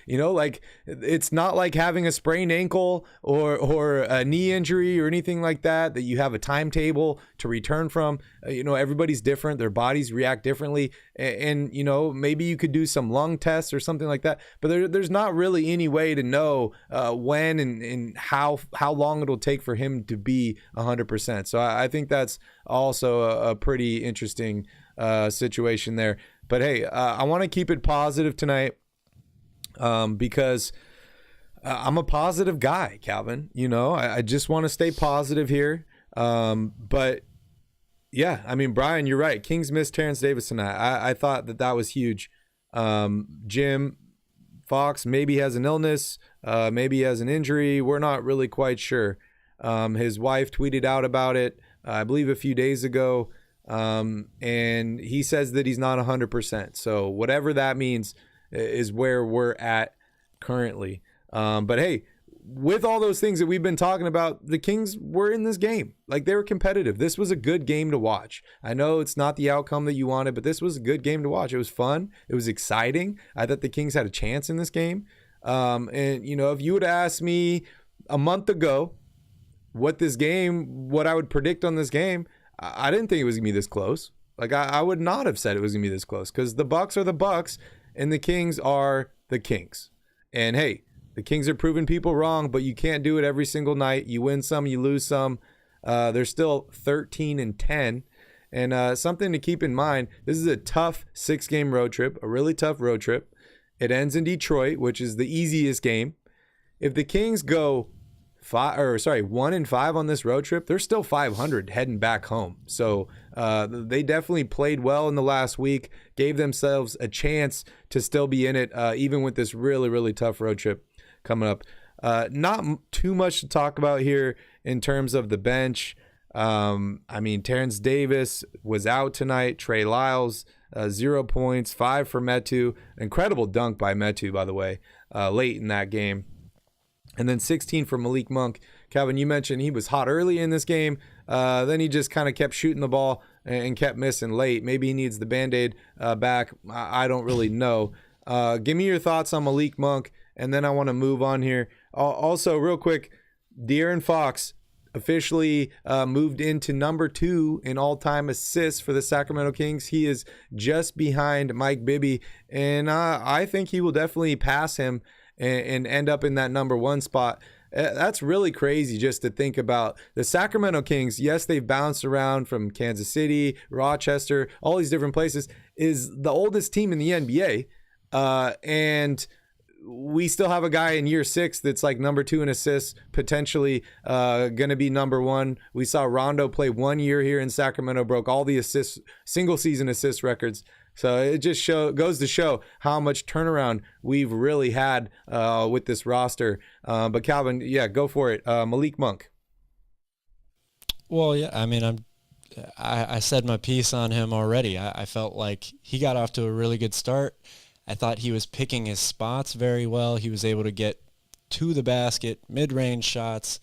Like it's not like having a sprained ankle or a knee injury or anything like that you have a timetable to return from. Everybody's different. Their bodies react differently. And maybe you could do some lung tests or something like that. But there's not really any way to know when and how long it'll take for him to be 100%. So I think that's also a pretty interesting situation there. But hey, I want to keep it positive tonight because I'm a positive guy, Calvin. I just want to stay positive here. But yeah, I mean, Brian, you're right. Kings missed Terrence Davis tonight. I thought that was huge. Jim Fox maybe has an illness, maybe he has an injury. We're not really quite sure. His wife tweeted out about it, I believe a few days ago. And he says that he's not 100%. So whatever that means is where we're at currently. But hey, with all those things that we've been talking about, the Kings were in this game. Like, they were competitive. This was a good game to watch. I know it's not the outcome that you wanted, but this was a good game to watch. It was fun. It was exciting. I thought the Kings had a chance in this game. And if you would ask me a month ago what I would predict on this game, I didn't think it was going to be this close. Like, I would not have said it was going to be this close because the Bucks are the Bucks and the Kings are the Kings. And hey, the Kings are proving people wrong, but you can't do it every single night. You win some, you lose some. They're still 13-10. And something to keep in mind, this is a tough 6-game road trip, a really tough road trip. It ends in Detroit, which is the easiest game. If the Kings go 1-5 on this road trip, they're still 500 heading back home. So they definitely played well in the last week, gave themselves a chance to still be in it, even with this really, really tough road trip coming up. Not too much to talk about here in terms of the bench. I mean, Terrence Davis was out tonight. Trey Lyles, 0 points, 5 for Metu. Incredible dunk by Metu, by the way, late in that game. And then 16 for Malik Monk. Calvin, you mentioned he was hot early in this game. Then he just kind of kept shooting the ball and kept missing late. Maybe he needs the Band-Aid back. I don't really know. Give me your thoughts on Malik Monk, and then I want to move on here. Also, real quick, De'Aaron Fox officially moved into number 2 in all-time assists for the Sacramento Kings. He is just behind Mike Bibby, and I think he will definitely pass him and end up in that number 1 spot. That's really crazy just to think about. The Sacramento Kings, yes, they've bounced around from Kansas City, Rochester, all these different places, is the oldest team in the NBA. And we still have a guy in year 6 that's like number 2 in assists, potentially going to be number 1. We saw Rondo play 1 year here in Sacramento, broke all the assists, single season assist records. So it just goes to show how much turnaround we've really had with this roster. But Calvin, yeah, go for it. Malik Monk. Well, yeah, I mean, I said my piece on him already. I felt like he got off to a really good start. I thought he was picking his spots very well. He was able to get to the basket, mid-range shots.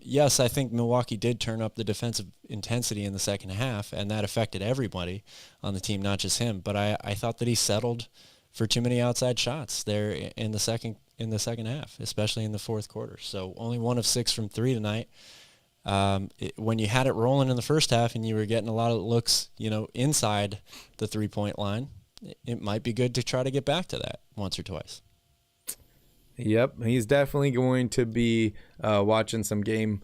Yes, I think Milwaukee did turn up the defensive intensity in the second half, and that affected everybody on the team, not just him. But I thought that he settled for too many outside shots there in the second half, especially in the fourth quarter. So only 1 of 6 from 3 tonight. When you had it rolling in the first half and you were getting a lot of looks, inside the 3-point line, it might be good to try to get back to that once or twice. Yep, he's definitely going to be watching some game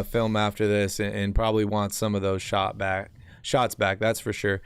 film after this and probably want some of those shots back, that's for sure.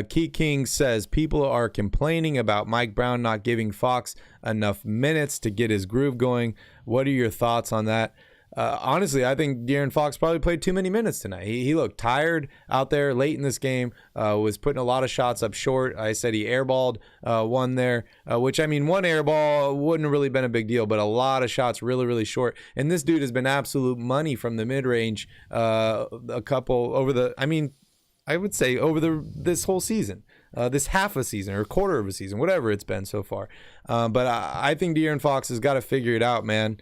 Key King says people are complaining about Mike Brown not giving Fox enough minutes to get his groove going. What are your thoughts on that? honestly, I think De'Aaron Fox probably played too many minutes tonight. He looked tired out there late in this game, was putting a lot of shots up short. I said he airballed one there, which, I mean, one airball wouldn't have really been a big deal, but a lot of shots really, really short. And this dude has been absolute money from the mid-range a couple over the, I mean, I would say over this whole season. This half a season or quarter of a season, whatever it's been so far. But I think De'Aaron Fox has got to figure it out, man.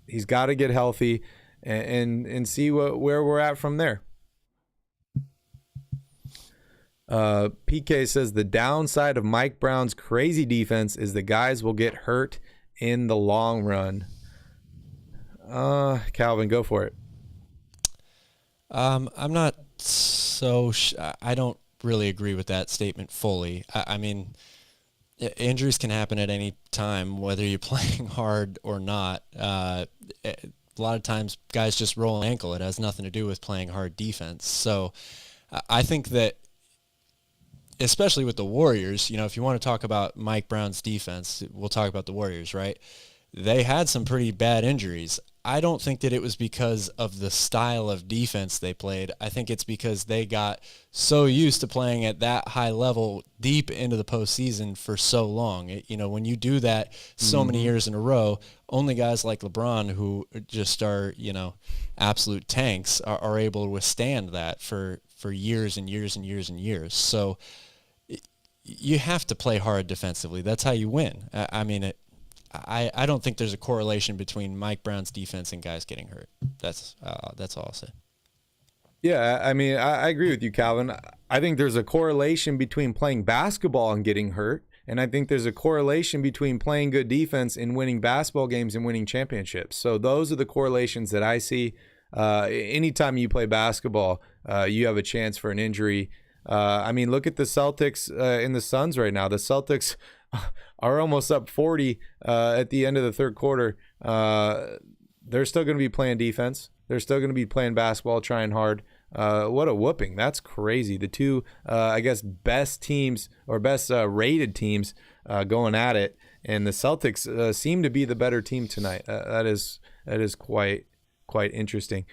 He's got to get healthy and see where we're at from there. PK says the downside of Mike Brown's crazy defense is the guys will get hurt in the long run. Calvin, go for it. I'm not so I don't really agree with that statement fully. I mean, injuries can happen at any time, whether you're playing hard or not. A lot of times guys just roll an ankle. It has nothing to do with playing hard defense. So I think that, especially with the Warriors, if you want to talk about Mike Brown's defense, we'll talk about the Warriors, right? They had some pretty bad injuries. I don't think that it was because of the style of defense they played. I think it's because they got so used to playing at that high level deep into the postseason for so long. When you do that so many years in a row, only guys like LeBron, who just are, absolute tanks, are able to withstand that for years and years and years and years. So you have to play hard defensively. That's how you win. I don't think there's a correlation between Mike Brown's defense and guys getting hurt. That's all I'll say. Yeah, I mean, I agree with you, Calvin. I think there's a correlation between playing basketball and getting hurt, and I think there's a correlation between playing good defense and winning basketball games and winning championships. So those are the correlations that I see. Anytime you play basketball, you have a chance for an injury. I mean, look at the Celtics and the Suns right now. The Celtics are almost up 40 at the end of the third quarter. They're still going to be playing defense. They're still going to be playing basketball, trying hard. What a whooping. That's crazy. The two, I guess, best teams or best rated teams going at it. And the Celtics seem to be the better team tonight. That is quite interesting.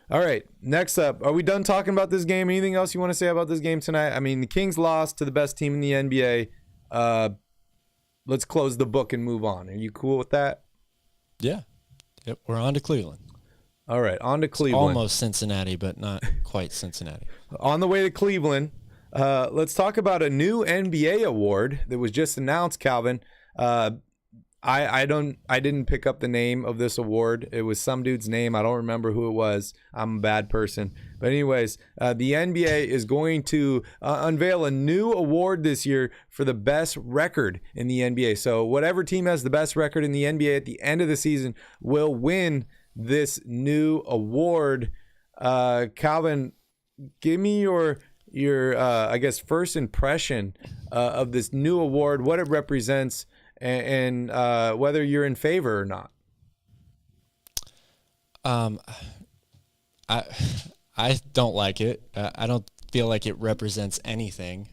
All right, next up, are we done talking about this game? Anything else you want to say about this game tonight? I mean, the Kings lost to the best team in the NBA. Let's close the book and move on. Are you cool with that? Yeah. Yep. We're on to Cleveland. All right, on to Cleveland. It's almost Cincinnati, but not quite Cincinnati. On the way to Cleveland, let's talk about a new NBA award that was just announced, Calvin. I didn't pick up the name of this award. It was some dude's name. I don't remember who it was. I'm a bad person. But anyways, the NBA is going to unveil a new award this year for the best record in the NBA. So whatever team has the best record in the NBA at the end of the season will win this new award. Calvin, give me your I guess first impression of this new award, what it represents, and whether you're in favor or not. I don't like it. I don't feel like it represents anything.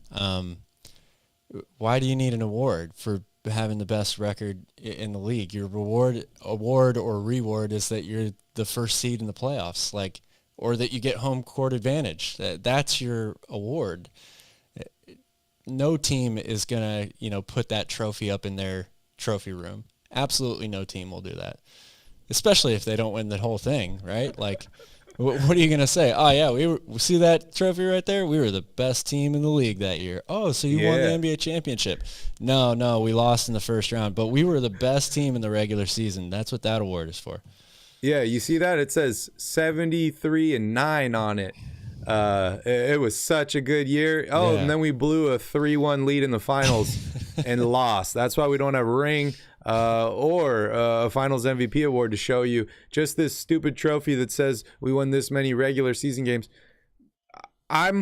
Why do you need an award for having the best record in the league? Your award or reward is that you're the first seed in the playoffs, or that you get home court advantage. That's your award. No team is going to, put that trophy up in their trophy room. Absolutely no team will do that, especially if they don't win the whole thing, right? What are you going to say? Oh, yeah, we see that trophy right there? We were the best team in the league that year. Oh, so you won the NBA championship. No, we lost in the first round, but we were the best team in the regular season. That's what that award is for. Yeah, you see that? It says 73-9 on it. It was such a good year. Oh, yeah. And then we blew a 3-1 lead in the finals and lost. That's why we don't have a ring or a finals MVP award to show you. Just this stupid trophy that says we won this many regular season games. I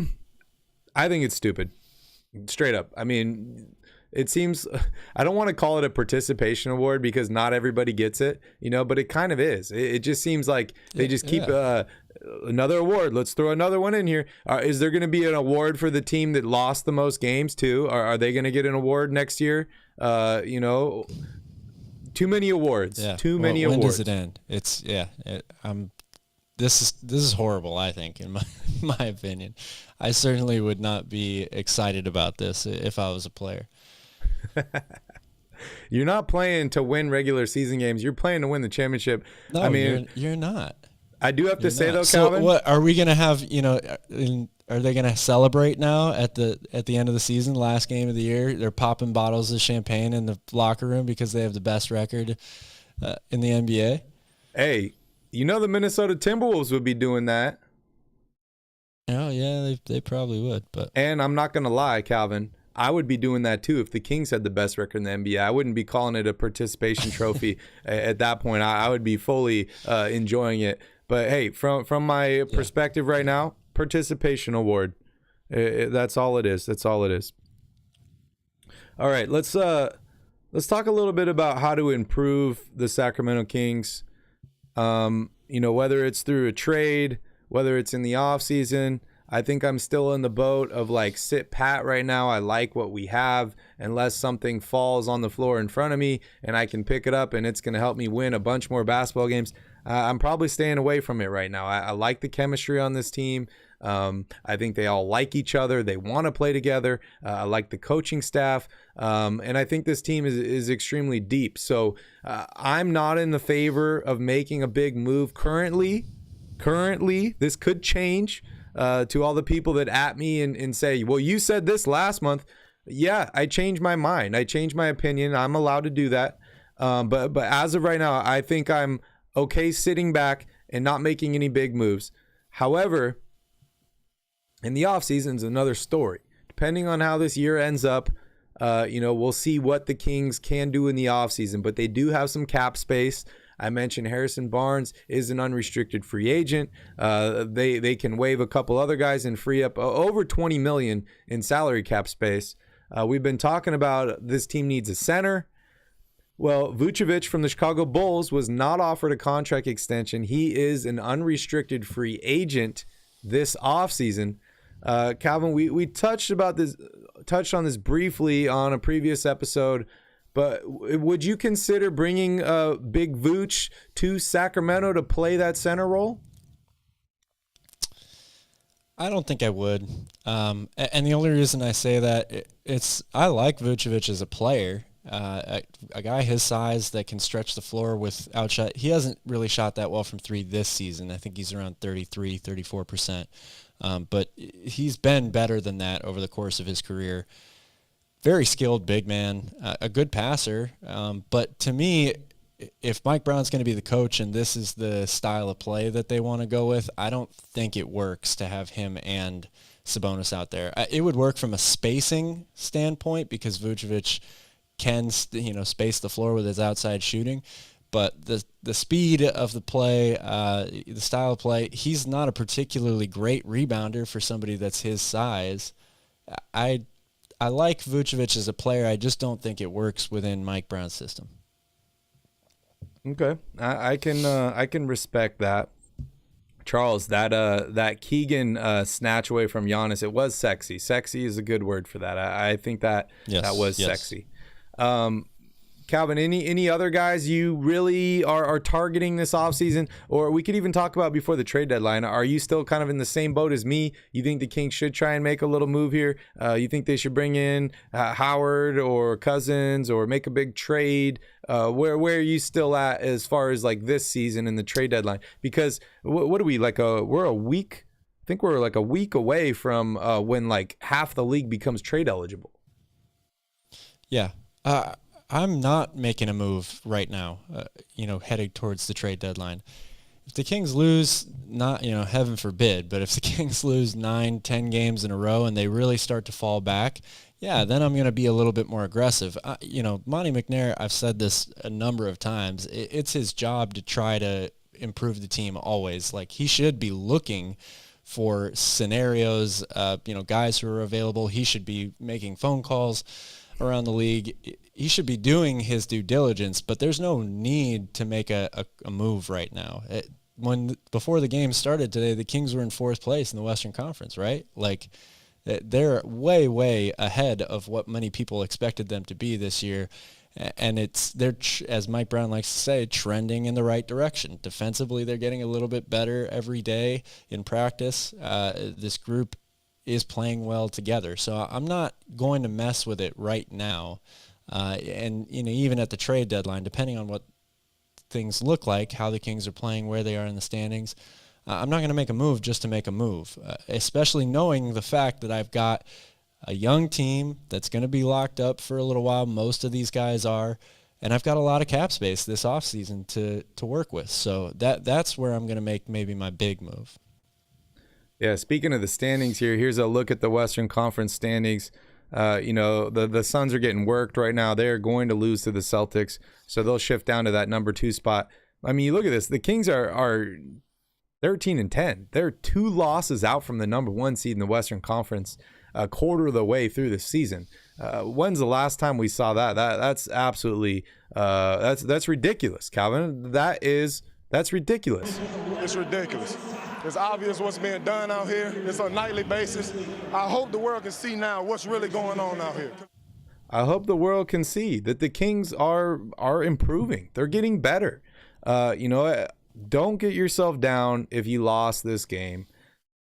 think it's stupid. Straight up. I mean, it seems, I don't want to call it a participation award because not everybody gets it, but it kind of is. It just seems like they just keep another award. Let's throw another one in here. Is there going to be an award for the team that lost the most games too? Are they going to get an award next year? Too many awards. Yeah. Too many awards. When does it end? It's This is horrible, I think, in my opinion. I certainly would not be excited about this if I was a player. You're not playing to win regular season games. You're playing to win the championship. No, I mean, you're not. I do have to say, though, So Calvin. what are we going to have, are they going to celebrate now at the end of the season, last game of the year? They're popping bottles of champagne in the locker room because they have the best record in the NBA? Hey, the Minnesota Timberwolves would be doing that. Oh, yeah, they probably would. And I'm not going to lie, Calvin, I would be doing that too if the Kings had the best record in the NBA. I wouldn't be calling it a participation trophy at that point. I would be fully enjoying it. But hey, from my perspective right now, participation award. That's all it is. That's all it is. All right, let's talk a little bit about how to improve the Sacramento Kings. Whether it's through a trade, whether it's in the off season. I think I'm still in the boat of like sit pat right now. I like what we have unless something falls on the floor in front of me and I can pick it up and it's going to help me win a bunch more basketball games. I'm probably staying away from it right now. I like the chemistry on this team. I think they all like each other. They want to play together. I like the coaching staff. And I think this team is extremely deep. So I'm not in the favor of making a big move currently. This could change. To all the people that at me and say, well, you said this last month. Yeah, I changed my mind. I changed my opinion. I'm allowed to do that. But as of right now, I think I'm okay sitting back and not making any big moves. However, in the offseason is another story. Depending on how this year ends up, we'll see what the Kings can do in the offseason. But they do have some cap space. I mentioned Harrison Barnes is an unrestricted free agent. They can waive a couple other guys and free up over $20 million in salary cap space. We've been talking about this team needs a center. Well, Vucevic from the Chicago Bulls was not offered a contract extension. He is an unrestricted free agent this offseason. Calvin, we touched on this briefly on a previous episode. But would you consider bringing Big Vooch to Sacramento to play that center role? I don't think I would. And the only reason I say that, I like Vucevic as a player. A guy his size that can stretch the floor with outshot. He hasn't really shot that well from three this season. I think he's around 33, 34%. But he's been better than that over the course of his career. Very skilled big man, a good passer. But to me, if Mike Brown's going to be the coach and this is the style of play that they want to go with, I don't think it works to have him and Sabonis out there. It would work from a spacing standpoint because Vucevic can, space the floor with his outside shooting. But the speed of the play, the style of play, he's not a particularly great rebounder for somebody that's his size. I like Vucevic as a player. I just don't think it works within Mike Brown's system. Okay, I can respect that. Charles, that Keegan snatch away from Giannis, it was sexy. Sexy is a good word for that. I think that was sexy. Calvin, any other guys you really are targeting this offseason? Or we could even talk about before the trade deadline. Are you still kind of in the same boat as me? You think the Kings should try and make a little move here? You think they should bring in Howard or Cousins or make a big trade? Where are you still at as far as like this season and the trade deadline? Because what are we, we're a week? I think we're like a week away from when like half the league becomes trade eligible. Yeah. I'm not making a move right now, heading towards the trade deadline. If the Kings lose, not, heaven forbid, but if the Kings lose 9-10 games in a row and they really start to fall back, then I'm going to be a little bit more aggressive. Monty McNair, I've said this a number of times, it's his job to try to improve the team always. Like, he should be looking for scenarios, guys who are available. He should be making phone calls around the league. He should be doing his due diligence, but there's no need to make a move right now. Before the game started today, the Kings were in 4th place in the Western Conference, right? Like, they're way, way ahead of what many people expected them to be this year. And they're, as Mike Brown likes to say, trending in the right direction. Defensively, they're getting a little bit better every day in practice. This group is playing well together. So I'm not going to mess with it right now. And even at the trade deadline, depending on what things look like, how the Kings are playing, where they are in the standings, I'm not going to make a move just to make a move, especially knowing the fact that I've got a young team that's going to be locked up for a little while. Most of these guys are, and I've got a lot of cap space this offseason to work with. So that's where I'm going to make maybe my big move. Yeah, speaking of the standings here, here's a look at the Western Conference standings. The Suns are getting worked right now. They're going to lose to the Celtics, so they'll shift down to that number 2 spot. I mean, you look at this. The Kings are 13-10. They're 2 losses out from the number 1 seed in the Western Conference, a quarter of the way through the season. When's the last time we saw that? That's absolutely that's ridiculous, Calvin. That's ridiculous. It's ridiculous. It's obvious what's being done out here. It's on a nightly basis. I hope the world can see now what's really going on out here. I hope the world can see that the Kings are improving. They're getting better. Don't get yourself down if you lost this game.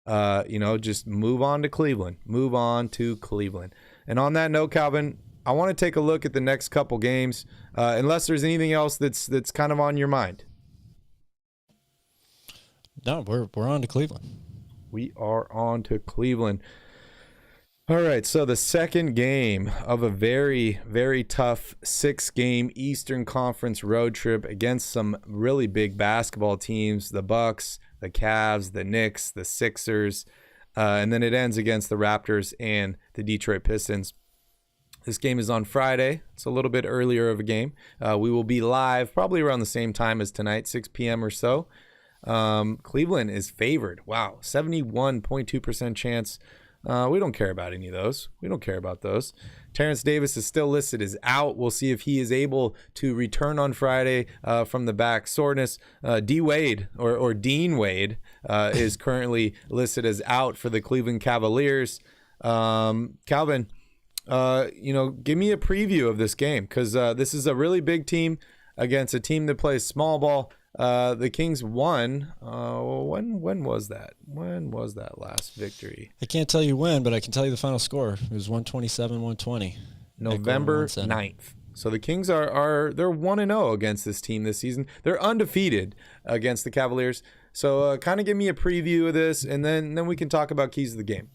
Just move on to Cleveland. Move on to Cleveland. And on that note, Calvin, I want to take a look at the next couple games, unless there's anything else that's kind of on your mind. No, we're on to Cleveland. We are on to Cleveland. All right, so the second game of a very, very tough 6-game Eastern Conference road trip against some really big basketball teams, the Bucks, the Cavs, the Knicks, the Sixers, and then it ends against the Raptors and the Detroit Pistons. This game is on Friday. It's a little bit earlier of a game. We will be live probably around the same time as tonight, 6 p.m. or so. Cleveland is favored. Wow, 71.2% chance. We don't care about any of those. We don't care about those. Terrence Davis is still listed as out. We'll see if he is able to return on Friday from the back soreness. D Wade or Dean Wade is currently listed as out for the Cleveland Cavaliers. Calvin, give me a preview of this game, because this is a really big team against a team that plays small ball. The Kings won. When was that? When was that last victory? I can't tell you when, but I can tell you the final score. It was 127-120. November 9th. So the Kings they're 1-0 against this team this season. They're undefeated against the Cavaliers. So kind of give me a preview of this, and then we can talk about keys of the game.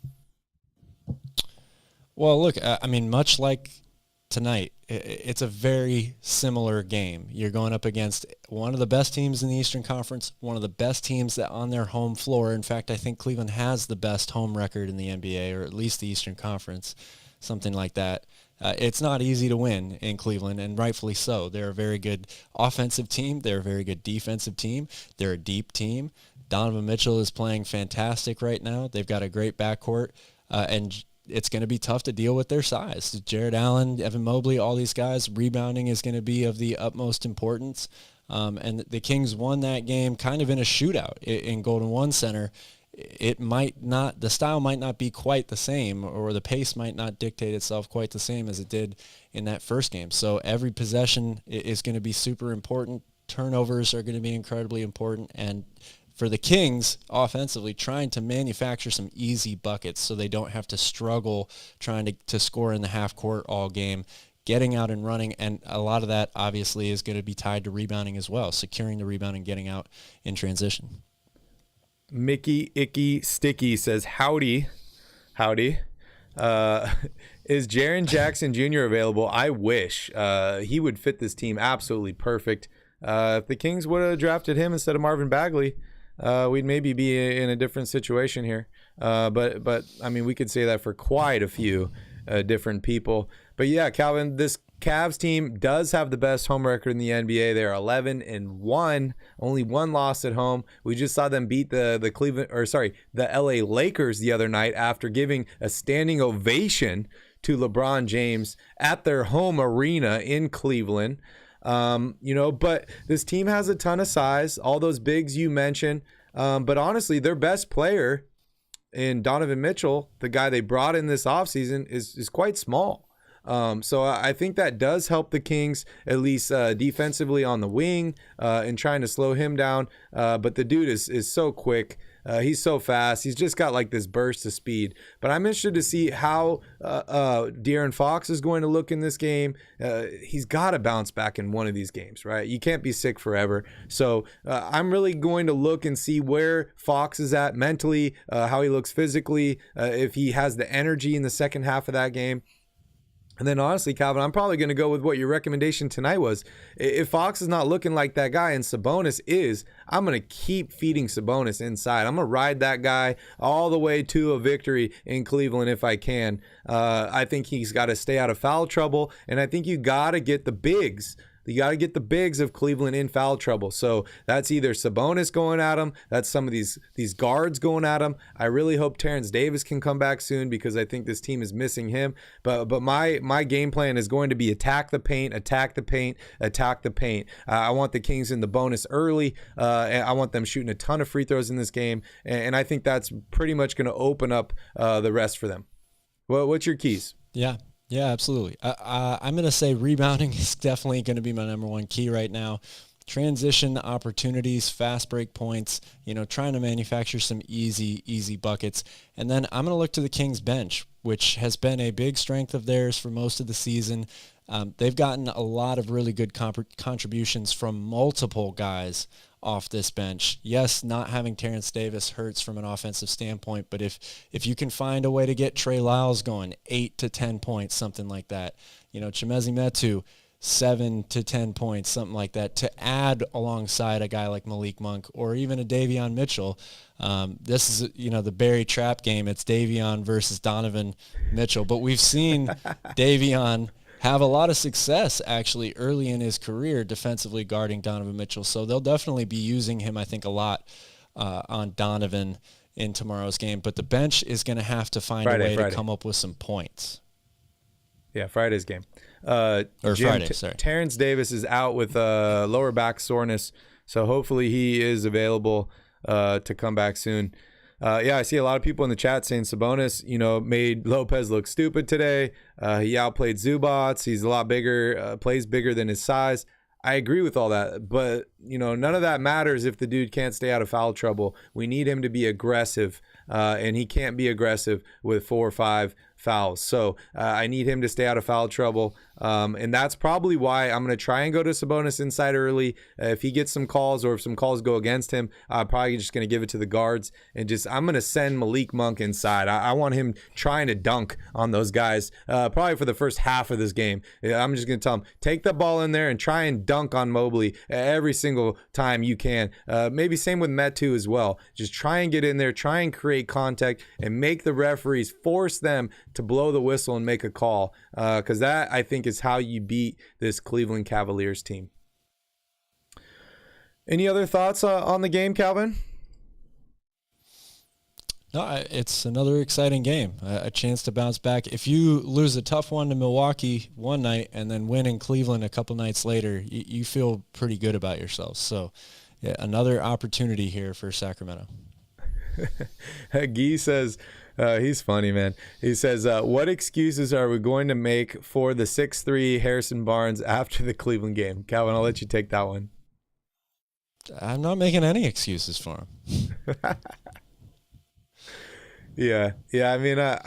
Well, look, much like tonight, it's a very similar game. You're going up against one of the best teams in the Eastern Conference, one of the best teams that on their home floor. In fact, I think Cleveland has the best home record in the NBA, or at least the Eastern Conference, something like that. It's not easy to win in Cleveland, and rightfully so. They're a very good offensive team. They're a very good defensive team. They're a deep team. Donovan Mitchell is playing fantastic right now. They've got a great backcourt, and it's going to be tough to deal with their size. Jared Allen, Evan Mobley, all these guys, rebounding is going to be of the utmost importance. And the Kings won that game kind of in a shootout in Golden One Center. The style might not be quite the same, or the pace might not dictate itself quite the same as it did in that first game. So every possession is going to be super important. Turnovers are going to be incredibly important. And for the Kings, offensively, trying to manufacture some easy buckets so they don't have to struggle trying to score in the half court all game, getting out and running, and a lot of that obviously is going to be tied to rebounding as well, securing the rebound and getting out in transition. Mickey Icky Sticky says, howdy. Is Jaren Jackson Jr. available? I wish. He would fit this team absolutely perfect. If the Kings would have drafted him instead of Marvin Bagley, we'd maybe be in a different situation here. But I mean, we could say that for quite a few different people. But yeah, Calvin, this Cavs team does have the best home record in the NBA. They're 11-1, only one loss at home. We just saw them beat the LA Lakers the other night after giving a standing ovation to LeBron James at their home arena in Cleveland. But this team has a ton of size, all those bigs you mentioned. But honestly, their best player in Donovan Mitchell, the guy they brought in this offseason, is quite small. So I think that does help the Kings, at least defensively on the wing, and trying to slow him down. But the dude is so quick. He's so fast. He's just got like this burst of speed. But I'm interested to see how De'Aaron Fox is going to look in this game. He's got to bounce back in one of these games, right? You can't be sick forever. So I'm really going to look and see where Fox is at mentally, how he looks physically, if he has the energy in the second half of that game. And then honestly, Calvin, I'm probably going to go with what your recommendation tonight was. If Fox is not looking like that guy and Sabonis is, I'm going to keep feeding Sabonis inside. I'm going to ride that guy all the way to a victory in Cleveland if I can. I think he's got to stay out of foul trouble, and I think you got to get the bigs. You got to get the bigs of Cleveland in foul trouble. So that's either Sabonis going at him. That's some of these guards going at him. I really hope Terrence Davis can come back soon because I think this team is missing him. But my game plan is going to be attack the paint, attack the paint, attack the paint. I want the Kings in the bonus early. And I want them shooting a ton of free throws in this game. And I think that's pretty much going to open up the rest for them. What's your keys? Yeah, absolutely. I'm going to say rebounding is definitely going to be my number one key right now. Transition opportunities, fast break points, trying to manufacture some easy buckets. And then I'm going to look to the Kings bench, which has been a big strength of theirs for most of the season. They've gotten a lot of really good contributions from multiple guys off this bench. Yes, not having Terrence Davis hurts from an offensive standpoint, but if you can find a way to get Trey Lyles going 8 to 10 points, something like that, Chimezie Metu 7 to 10 points, something like that, to add alongside a guy like Malik Monk or even a Davion Mitchell. This is, the Barry Trap game. It's Davion versus Donovan Mitchell, but we've seen Davion have a lot of success actually early in his career defensively guarding Donovan Mitchell. So they'll definitely be using him, I think, a lot on Donovan in tomorrow's game. But the bench is going to have to find a way to come up with some points. Yeah, Friday's game. Friday, sorry. Terrence Davis is out with lower back soreness, so hopefully he is available to come back soon. I see a lot of people in the chat saying Sabonis, made Lopez look stupid today. He outplayed Zubats. He's a lot bigger, plays bigger than his size. I agree with all that, but none of that matters if the dude can't stay out of foul trouble. We need him to be aggressive, and he can't be aggressive with 4 or 5 fouls. So I need him to stay out of foul trouble. And that's probably why I'm going to try and go to Sabonis inside early. If he gets some calls or if some calls go against him, I'm probably just going to give it to the guards and I'm going to send Malik Monk inside. I want him trying to dunk on those guys, probably for the first half of this game. I'm just going to tell him, take the ball in there and try and dunk on Mobley every single time you can. Maybe same with Metu as well. Just try and get in there, try and create contact and make the referees force them to blow the whistle and make a call. Because that, I think, is how you beat this Cleveland Cavaliers team. Any other thoughts on the game, Calvin? No, it's another exciting game, a chance to bounce back. If you lose a tough one to Milwaukee one night and then win in Cleveland a couple nights later, you feel pretty good about yourself. So another opportunity here for Sacramento. Guy says, he's funny, man. He says, what excuses are we going to make for the 6'3" Harrison Barnes after the Cleveland game? Calvin, I'll let you take that one. I'm not making any excuses for him. Yeah. I mean,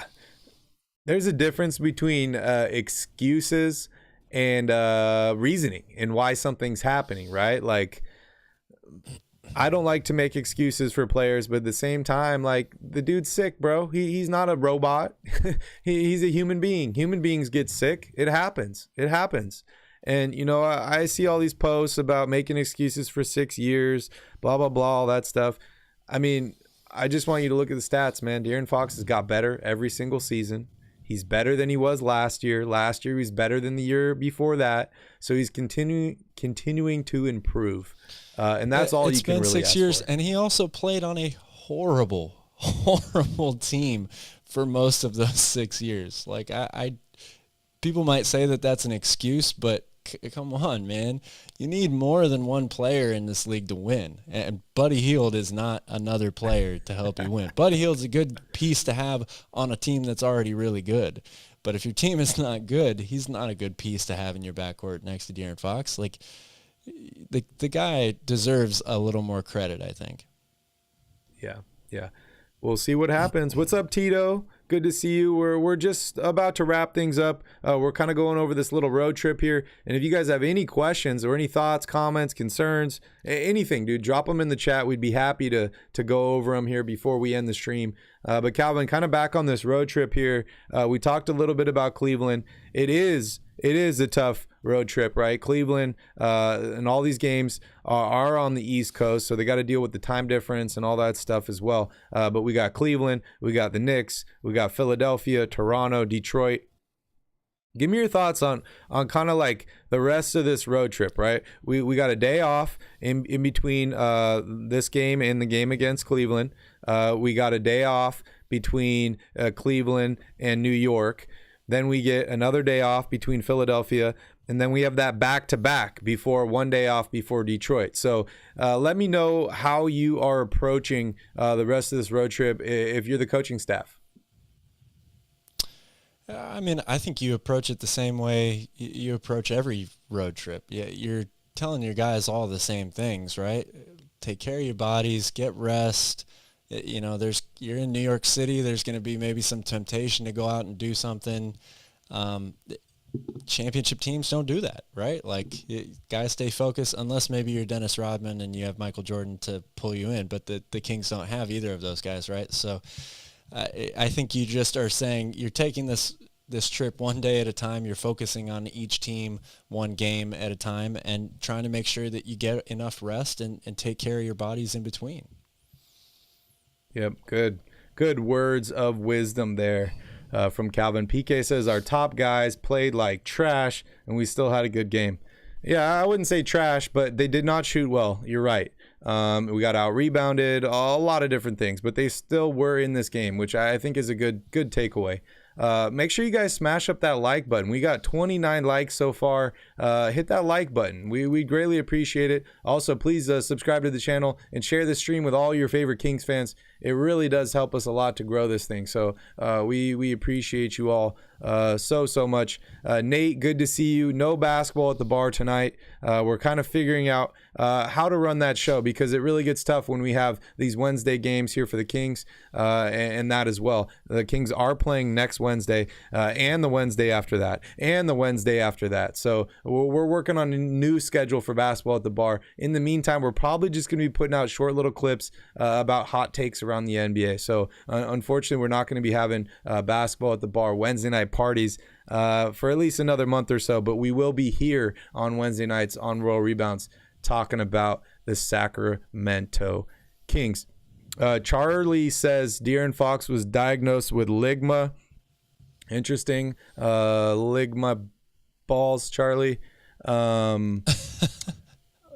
there's a difference between excuses and reasoning and why something's happening, right? Like, I don't like to make excuses for players, but at the same time, like, the dude's sick, bro. He's not a robot. He's a human being. Human beings get sick. It happens. And, I see all these posts about making excuses for 6 years, blah, blah, blah, all that stuff. I mean, I just want you to look at the stats, man. De'Aaron Fox has got better every single season. He's better than he was last year. Last year, he's better than the year before that. So he's continuing to improve. And that's all you can really ask for. It's been 6 years, and he also played on a horrible team for most of those 6 years. Like, people might say that that's an excuse, but come on, man. You need more than one player in this league to win. And Buddy Hield is not another player to help you win. Buddy Hield's a good piece to have on a team that's already really good. But if your team is not good, he's not a good piece to have in your backcourt next to De'Aaron Fox. Like, the guy deserves a little more credit, I think. Yeah. We'll see what happens. What's up, Tito? Good to see you. We're just about to wrap things up. We're kind of going over this little road trip here. And if you guys have any questions or any thoughts, comments, concerns, anything, dude, drop them in the chat. We'd be happy to go over them here before we end the stream. But Calvin, kind of back on this road trip here. We talked a little bit about Cleveland. It is a tough road trip, right? Cleveland and all these games are on the East Coast, so they got to deal with the time difference and all that stuff as well. But we got Cleveland, we got the Knicks, we got Philadelphia, Toronto, Detroit. Give me your thoughts on kind of like the rest of this road trip, right? We got a day off in between this game and the game against Cleveland. We got a day off between Cleveland and New York. Then we get another day off between Philadelphia, and then we have that back-to-back before one day off before Detroit. So let me know how you are approaching the rest of this road trip if you're the coaching staff. I mean, I think you approach it the same way you approach every road trip. Yeah, you're telling your guys all the same things, right? Take care of your bodies, get rest. You know, you're in New York City. There's going to be maybe some temptation to go out and do something. Championship teams don't do that, right? Like, guys stay focused unless maybe you're Dennis Rodman and you have Michael Jordan to pull you in. But the Kings don't have either of those guys, right? So I think you just are saying you're taking this trip one day at a time. You're focusing on each team one game at a time and trying to make sure that you get enough rest and take care of your bodies in between. Yep, good words of wisdom there from Calvin. PK says our top guys played like trash and we still had a good game. Yeah, I wouldn't say trash, but they did not shoot well. You're right. We got out rebounded, a lot of different things, but they still were in this game, which I think is a good takeaway. Make sure you guys smash up that like button. We got 29 likes so far. Hit that like button. We greatly appreciate it. Also, please subscribe to the channel and share the stream with all your favorite Kings fans. It really does help us a lot to grow this thing. So we appreciate you all so much. Nate, good to see you. No basketball at the bar tonight. We're kind of figuring out how to run that show because it really gets tough when we have these Wednesday games here for the Kings and that as well. The Kings are playing next Wednesday and the Wednesday after that and the Wednesday after that. So we're working on a new schedule for basketball at the bar. In the meantime, we're probably just going to be putting out short little clips about hot takes around the NBA. So unfortunately, we're not going to be having basketball at the bar Wednesday night parties for at least another month or so, but we will be here on Wednesday nights on Royal Rebounds talking about the Sacramento Kings. Charlie says De'Aaron Fox was diagnosed with ligma. Interesting. Ligma balls, Charlie. All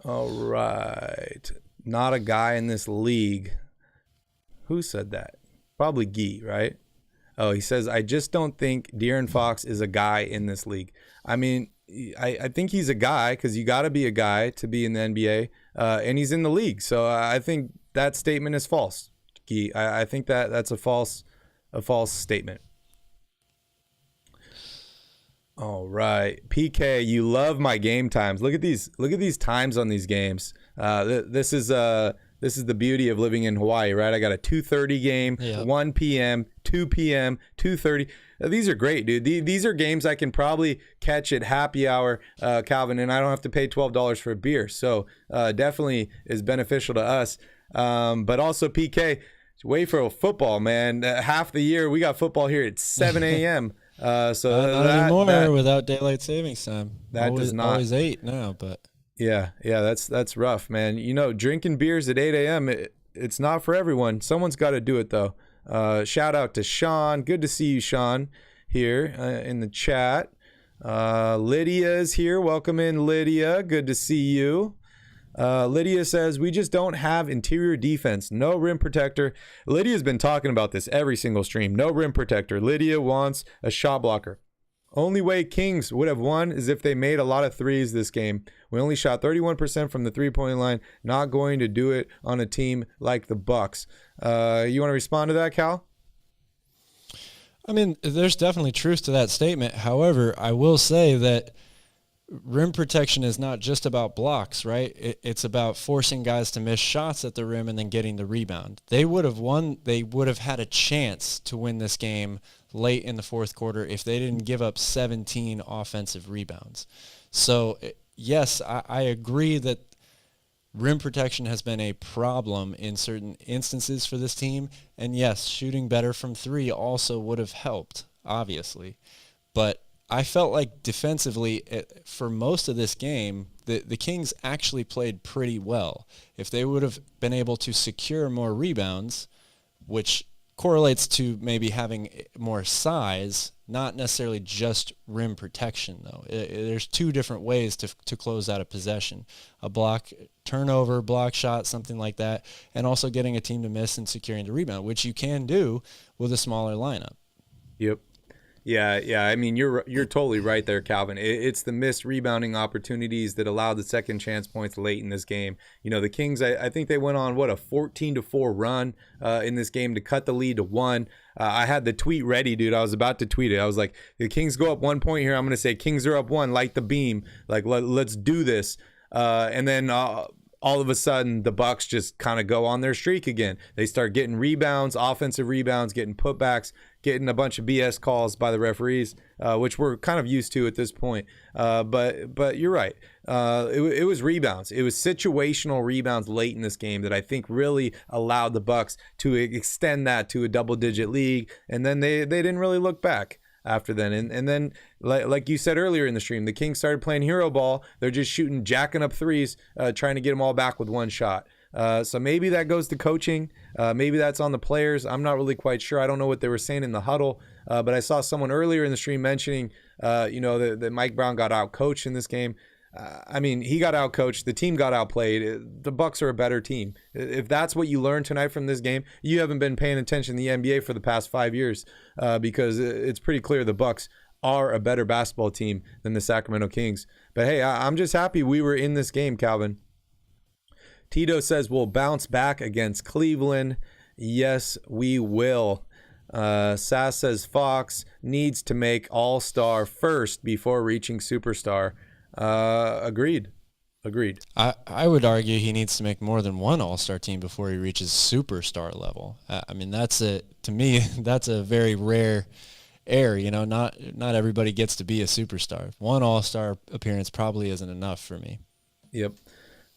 right. Not a guy in this league. Who said that? Probably Guy, right? Oh, he says, I just don't think De'Aaron Fox is a guy in this league. I mean, I think he's a guy because you got to be a guy to be in the NBA, and he's in the league. So I think that statement is false, Guy. I think that's a false statement. All right, PK, you love my game times. Look at these times on these games. This is the beauty of living in Hawaii, right? I got a 2:30 game, yep. 1 p.m., 2 p.m., 2:30. These are great, dude. These are games I can probably catch at happy hour, Calvin, and I don't have to pay $12 for a beer. So definitely is beneficial to us. But also, PK, wait for football, man. Half the year, we got football here at 7 a.m. So not anymore without daylight savings time. That does not always 8 now, but yeah, that's rough, man. You know, drinking beers at 8 a.m. It's not for everyone. Someone's got to do it though. Shout out to Sean. Good to see you, Sean, here in the chat. Lydia is here. Welcome in, Lydia. Good to see you. Lydia says, we just don't have interior defense. No rim protector. Lydia's been talking about this every single stream. No rim protector. Lydia wants a shot blocker. Only way Kings would have won is if they made a lot of threes this game. We only shot 31% from the three-point line. Not going to do it on a team like the Bucks. You want to respond to that, Cal? I mean, there's definitely truth to that statement. However, I will say that rim protection is not just about blocks, right? It's about forcing guys to miss shots at the rim and then getting the rebound. They would have won. They would have had a chance to win this game late in the fourth quarter if they didn't give up 17 offensive rebounds. So, yes, I agree that rim protection has been a problem in certain instances for this team. And yes, shooting better from three also would have helped, obviously. But I felt like defensively, for most of this game, the Kings actually played pretty well. If they would have been able to secure more rebounds, which correlates to maybe having more size, not necessarily just rim protection, though. There's two different ways to close out a possession. A block, turnover, block shot, something like that, and also getting a team to miss and securing the rebound, which you can do with a smaller lineup. Yep. Yeah. I mean, you're totally right there, Calvin. It's the missed rebounding opportunities that allowed the second chance points late in this game. You know, the Kings, I think they went on, a 14-4 run in this game to cut the lead to 1. I had the tweet ready, dude. I was about to tweet it. I was like, the Kings go up 1 point here. I'm going to say Kings are up 1, light the beam. Like, let's do this. And then all of a sudden, the Bucks just kind of go on their streak again. They start getting rebounds, offensive rebounds, getting putbacks, getting a bunch of BS calls by the referees, which we're kind of used to at this point. But you're right. It was rebounds. It was situational rebounds late in this game that I think really allowed the Bucks to extend that to a double-digit lead, and then they didn't really look back after then. And then, like you said earlier in the stream, the Kings started playing hero ball. They're just jacking up threes, trying to get them all back with one shot. So maybe that goes to coaching. Maybe that's on the players. I'm not really quite sure. I don't know what they were saying in the huddle. But I saw someone earlier in the stream mentioning, that Mike Brown got out-coached in this game. I mean, he got out-coached. The team got outplayed. The Bucks are a better team. If that's what you learned tonight from this game, you haven't been paying attention to the NBA for the past 5 years, because it's pretty clear the Bucks are a better basketball team than the Sacramento Kings. But hey, I'm just happy we were in this game, Calvin. Tito says we'll bounce back against Cleveland. Yes, we will. Sass says Fox needs to make all-star first before reaching superstar. Agreed. I would argue he needs to make more than one all-star team before he reaches superstar level. I mean, to me, that's a very rare air. Not everybody gets to be a superstar. One all-star appearance probably isn't enough for me. Yep.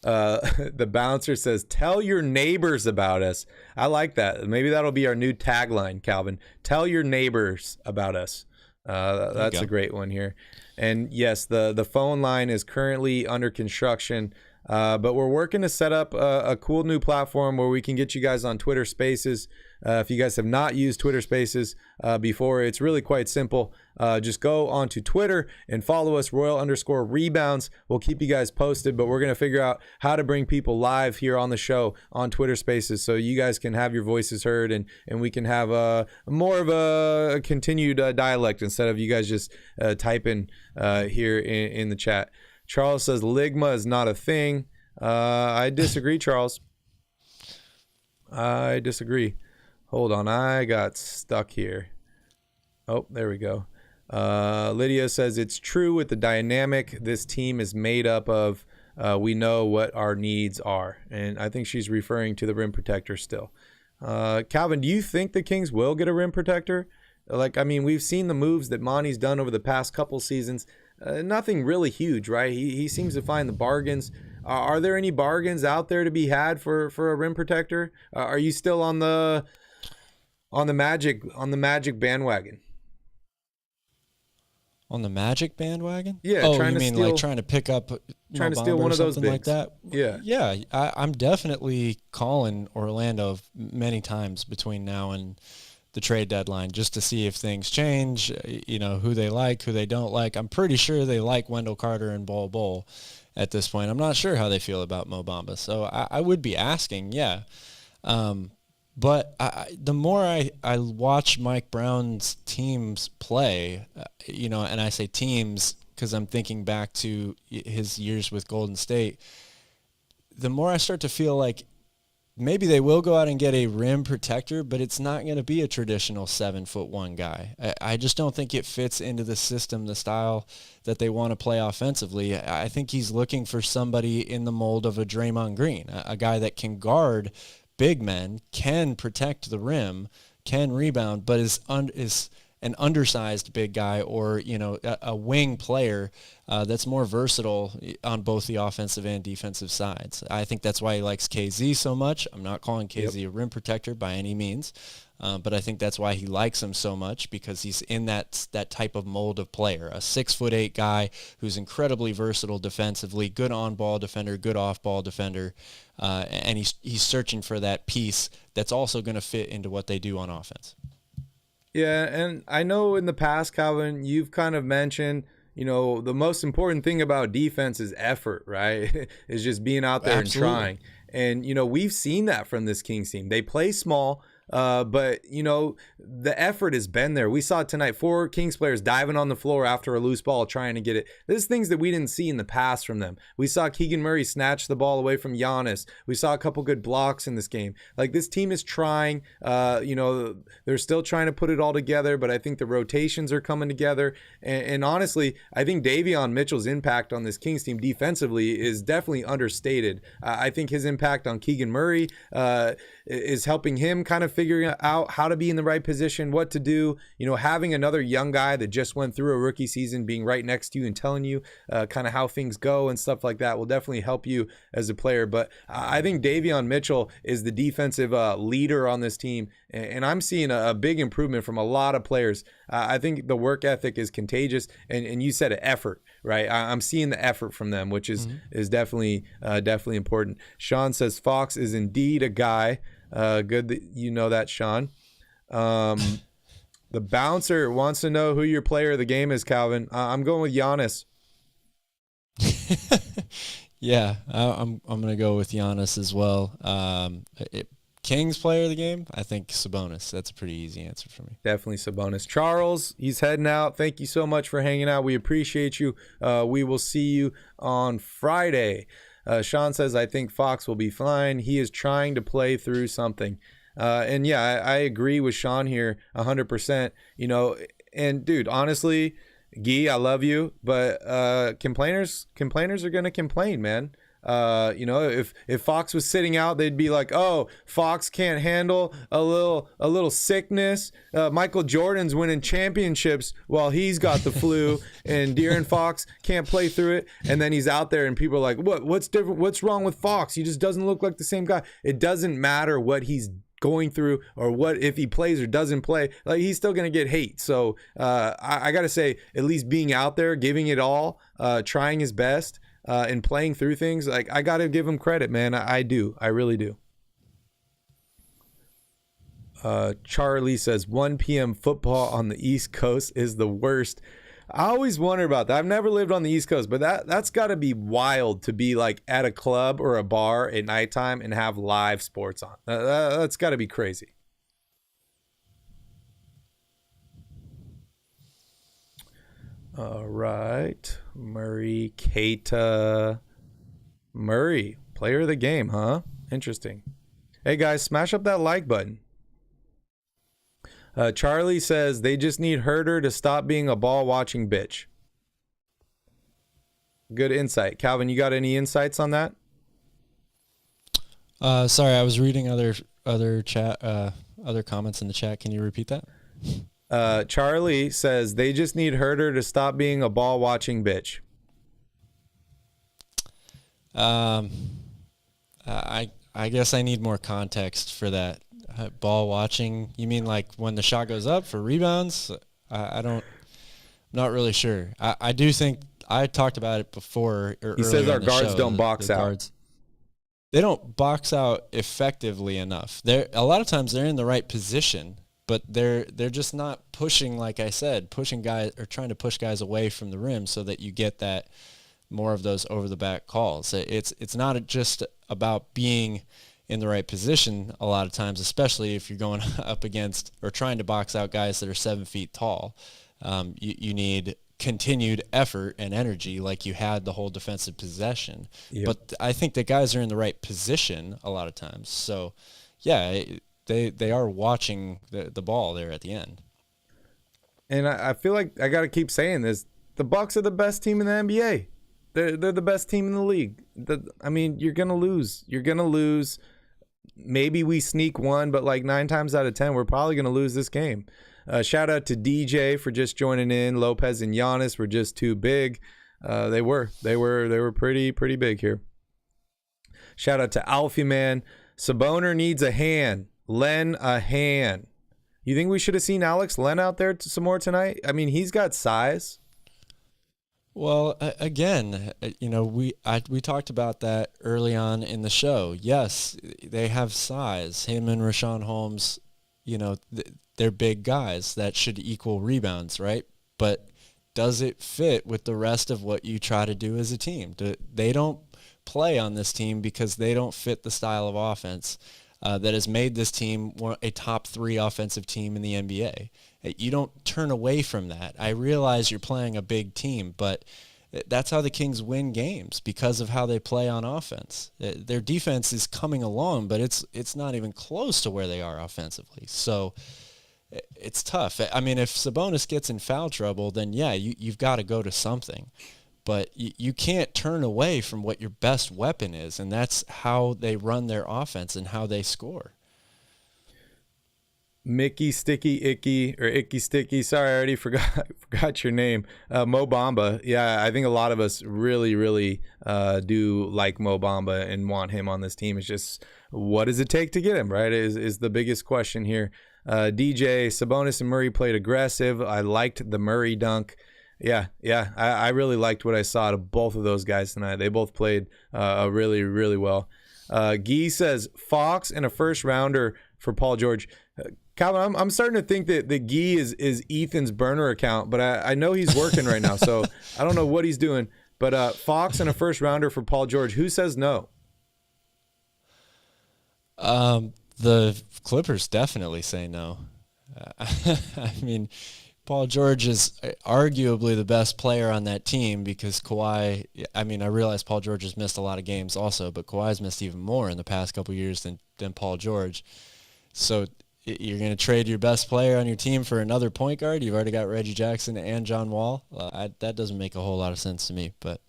The bouncer says, tell your neighbors about us. I like that. Maybe that'll be our new tagline, Calvin. Tell your neighbors about us. That's a great one here. And yes, the phone line is currently under construction, but we're working to set up a cool new platform where we can get you guys on Twitter Spaces. If you guys have not used Twitter Spaces before, it's really quite simple. Just go onto Twitter and follow us, Royal_Rebounds. We'll keep you guys posted, but we're going to figure out how to bring people live here on the show on Twitter Spaces so you guys can have your voices heard and we can have more of a continued dialect instead of you guys just typing here in the chat. Charles says Ligma is not a thing. I disagree, Charles. I disagree. Hold on, I got stuck here. Oh, there we go. Lydia says it's true with the dynamic this team is made up of. We know what our needs are. And I think she's referring to the rim protector still. Calvin, do you think the Kings will get a rim protector? We've seen the moves that Monty's done over the past couple seasons. Nothing really huge, right? He seems to find the bargains. Are there any bargains out there to be had for a rim protector? Are you still on the Magic bandwagon? On the Magic bandwagon? Yeah. Oh, you mean like trying to pick up trying to steal one of those bigs. Like that? Yeah. Yeah, I'm definitely calling Orlando many times between now and the trade deadline just to see if things change, who they like, who they don't like. I'm pretty sure they like Wendell Carter and Bol Bol at this point. I'm not sure how they feel about Mo Bamba. So I would be asking, yeah. But the more I watch Mike Brown's teams play, and I say teams because I'm thinking back to his years with Golden State, the more I start to feel like maybe they will go out and get a rim protector, but it's not going to be a traditional 7'1" guy. I just don't think it fits into the system, the style that they want to play offensively. I think he's looking for somebody in the mold of a Draymond Green, a guy that can guard big men, can protect the rim, can rebound, but is an undersized big guy, or a wing player that's more versatile on both the offensive and defensive sides. I think that's why he likes KZ so much. I'm not calling KZ a rim protector by any means, but I think that's why he likes him so much, because he's in that type of mold of player, a 6'8" guy who's incredibly versatile defensively, good on-ball defender, good off-ball defender, and he's searching for that piece that's also going to fit into what they do on offense. Yeah, and I know in the past, Calvin, you've kind of mentioned, the most important thing about defense is effort, right? Is just being out there Absolutely. and trying. And, we've seen that from this Kings team. They play small, but, the effort has been there. We saw tonight 4 Kings players diving on the floor after a loose ball trying to get it. There's things that we didn't see in the past from them. We saw Keegan Murray snatch the ball away from Giannis. We saw a couple good blocks in this game. Like, this team is trying. They're still trying to put it all together, but I think the rotations are coming together. And honestly, I think Davion Mitchell's impact on this Kings team defensively is definitely understated. I think his impact on Keegan Murray is helping him kind of figuring out how to be in the right position, what to do. Having another young guy that just went through a rookie season being right next to you and telling you kind of how things go and stuff like that will definitely help you as a player. But I think Davion Mitchell is the defensive leader on this team, and I'm seeing a big improvement from a lot of players. I think the work ethic is contagious, and you said it, effort, right? I'm seeing the effort from them, which is definitely important. Sean says Fox is indeed a guy. Good that you know that, Sean. The bouncer wants to know who your player of the game is, Calvin. I'm going with Giannis. Yeah, I'm going to go with Giannis as well. Kings player of the game, I think Sabonis. That's a pretty easy answer for me. Definitely Sabonis. Charles, he's heading out. Thank you so much for hanging out. We appreciate you. We will see you on Friday. Sean says, I think Fox will be fine. He is trying to play through something. And yeah, I agree with Sean here 100%. And dude, honestly, Guy, I love you, but complainers are going to complain, man. If Fox was sitting out, they'd be like, oh, Fox can't handle a little sickness. Michael Jordan's winning championships while he's got the flu, and De'Aaron Fox can't play through it. And then he's out there and people are like, what's different? What's wrong with Fox? He just doesn't look like the same guy. It doesn't matter what he's going through or what if he plays or doesn't play, like he's still gonna get hate. So I gotta say, at least being out there, giving it all, trying his best, and playing through things, like I gotta give him credit, man. I do. I really do. Charlie says 1 p.m. football on the East Coast is the worst. I always wonder about that. I've never lived on the East Coast, but that's got to be wild to be like at a club or a bar at nighttime and have live sports on. That's got to be crazy. All right. Murray, Keita. Murray, player of the game, huh? Interesting. Hey, guys, smash up that like button. Charlie says they just need Herder to stop being a ball-watching bitch. Good insight. Calvin, you got any insights on that? Sorry, I was reading other comments in the chat. Can you repeat that? Charlie says they just need Herder to stop being a ball-watching bitch. I guess I need more context for that. Ball watching, you mean like when the shot goes up for rebounds? I'm not really sure. I do think I talked about it before. He says our guards don't box out. They don't box out effectively enough. A lot of times they're in the right position, but they're just not pushing, like I said, pushing guys or trying to push guys away from the rim so that you get that more of those over the back calls. It's not just about being in the right position a lot of times, especially if you're going up against or trying to box out guys that are 7 feet tall. You need continued effort and energy like you had the whole defensive possession. Yep. But I think the guys are in the right position a lot of times. So, yeah, they are watching the ball there at the end. And I feel like I got to keep saying this. The Bucks are the best team in the NBA. They're the best team in the league. I mean, you're going to lose. You're going to lose. Maybe we sneak one, but like 9 times out of 10, we're probably going to lose this game. Shout out to DJ for just joining in. Lopez and Giannis were just too big. They were pretty big here. Shout out to Alfie Man. Saboner needs a hand. Len a hand. You think we should have seen Alex Len out there some more tonight? I mean, he's got size. Well, again, we talked about that early on in the show. Yes, they have size. Him and Rashawn Holmes, they're big guys that should equal rebounds, right? But does it fit with the rest of what you try to do as a team? They don't play on this team because they don't fit the style of offense that has made this team a top 3 offensive team in the NBA. You don't turn away from that. I realize you're playing a big team, but that's how the Kings win games, because of how they play on offense. Their defense is coming along, but it's not even close to where they are offensively. So it's tough. I mean, if Sabonis gets in foul trouble, then yeah, you've got to go to something. But you can't turn away from what your best weapon is, and that's how they run their offense and how they score. Mickey Sticky Icky, or Icky Sticky. Sorry, I already forgot your name. Mo Bamba. Yeah, I think a lot of us really do like Mo Bamba and want him on this team. It's just, what does it take to get him, right? Is the biggest question here. DJ, Sabonis and Murray played aggressive. I liked the Murray dunk. Yeah. I really liked what I saw to both of those guys tonight. They both played really well. Guy says Fox and a first rounder for Paul George. Calvin, I'm starting to think that the Guy is Ethan's burner account, but I know he's working right now, so I don't know what he's doing. But Fox and a first rounder for Paul George. Who says no? The Clippers definitely say no. I mean, Paul George is arguably the best player on that team because Kawhi, I realize Paul George has missed a lot of games also, but Kawhi's missed even more in the past couple of years than Paul George. So you're going to trade your best player on your team for another point guard? You've already got Reggie Jackson and John Wall? That doesn't make a whole lot of sense to me. But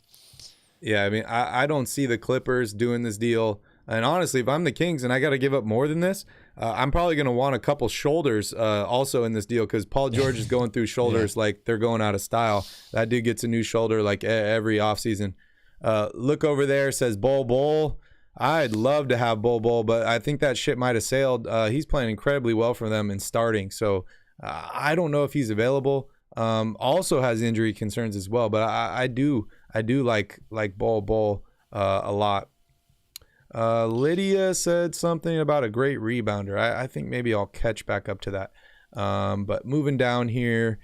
yeah, I mean, I don't see the Clippers doing this deal. And honestly, if I'm the Kings and I got to give up more than this, I'm probably going to want a couple shoulders also in this deal, because Paul George is going through shoulders like they're going out of style. That dude gets a new shoulder like every offseason. Look over there, says Bol. I'd love to have Bol, but I think that ship might have sailed. He's playing incredibly well for them and starting. So I don't know if he's available. Also has injury concerns as well, but I do like Bol a lot. Lydia said something about a great rebounder. I think maybe I'll catch back up to that. But moving down here,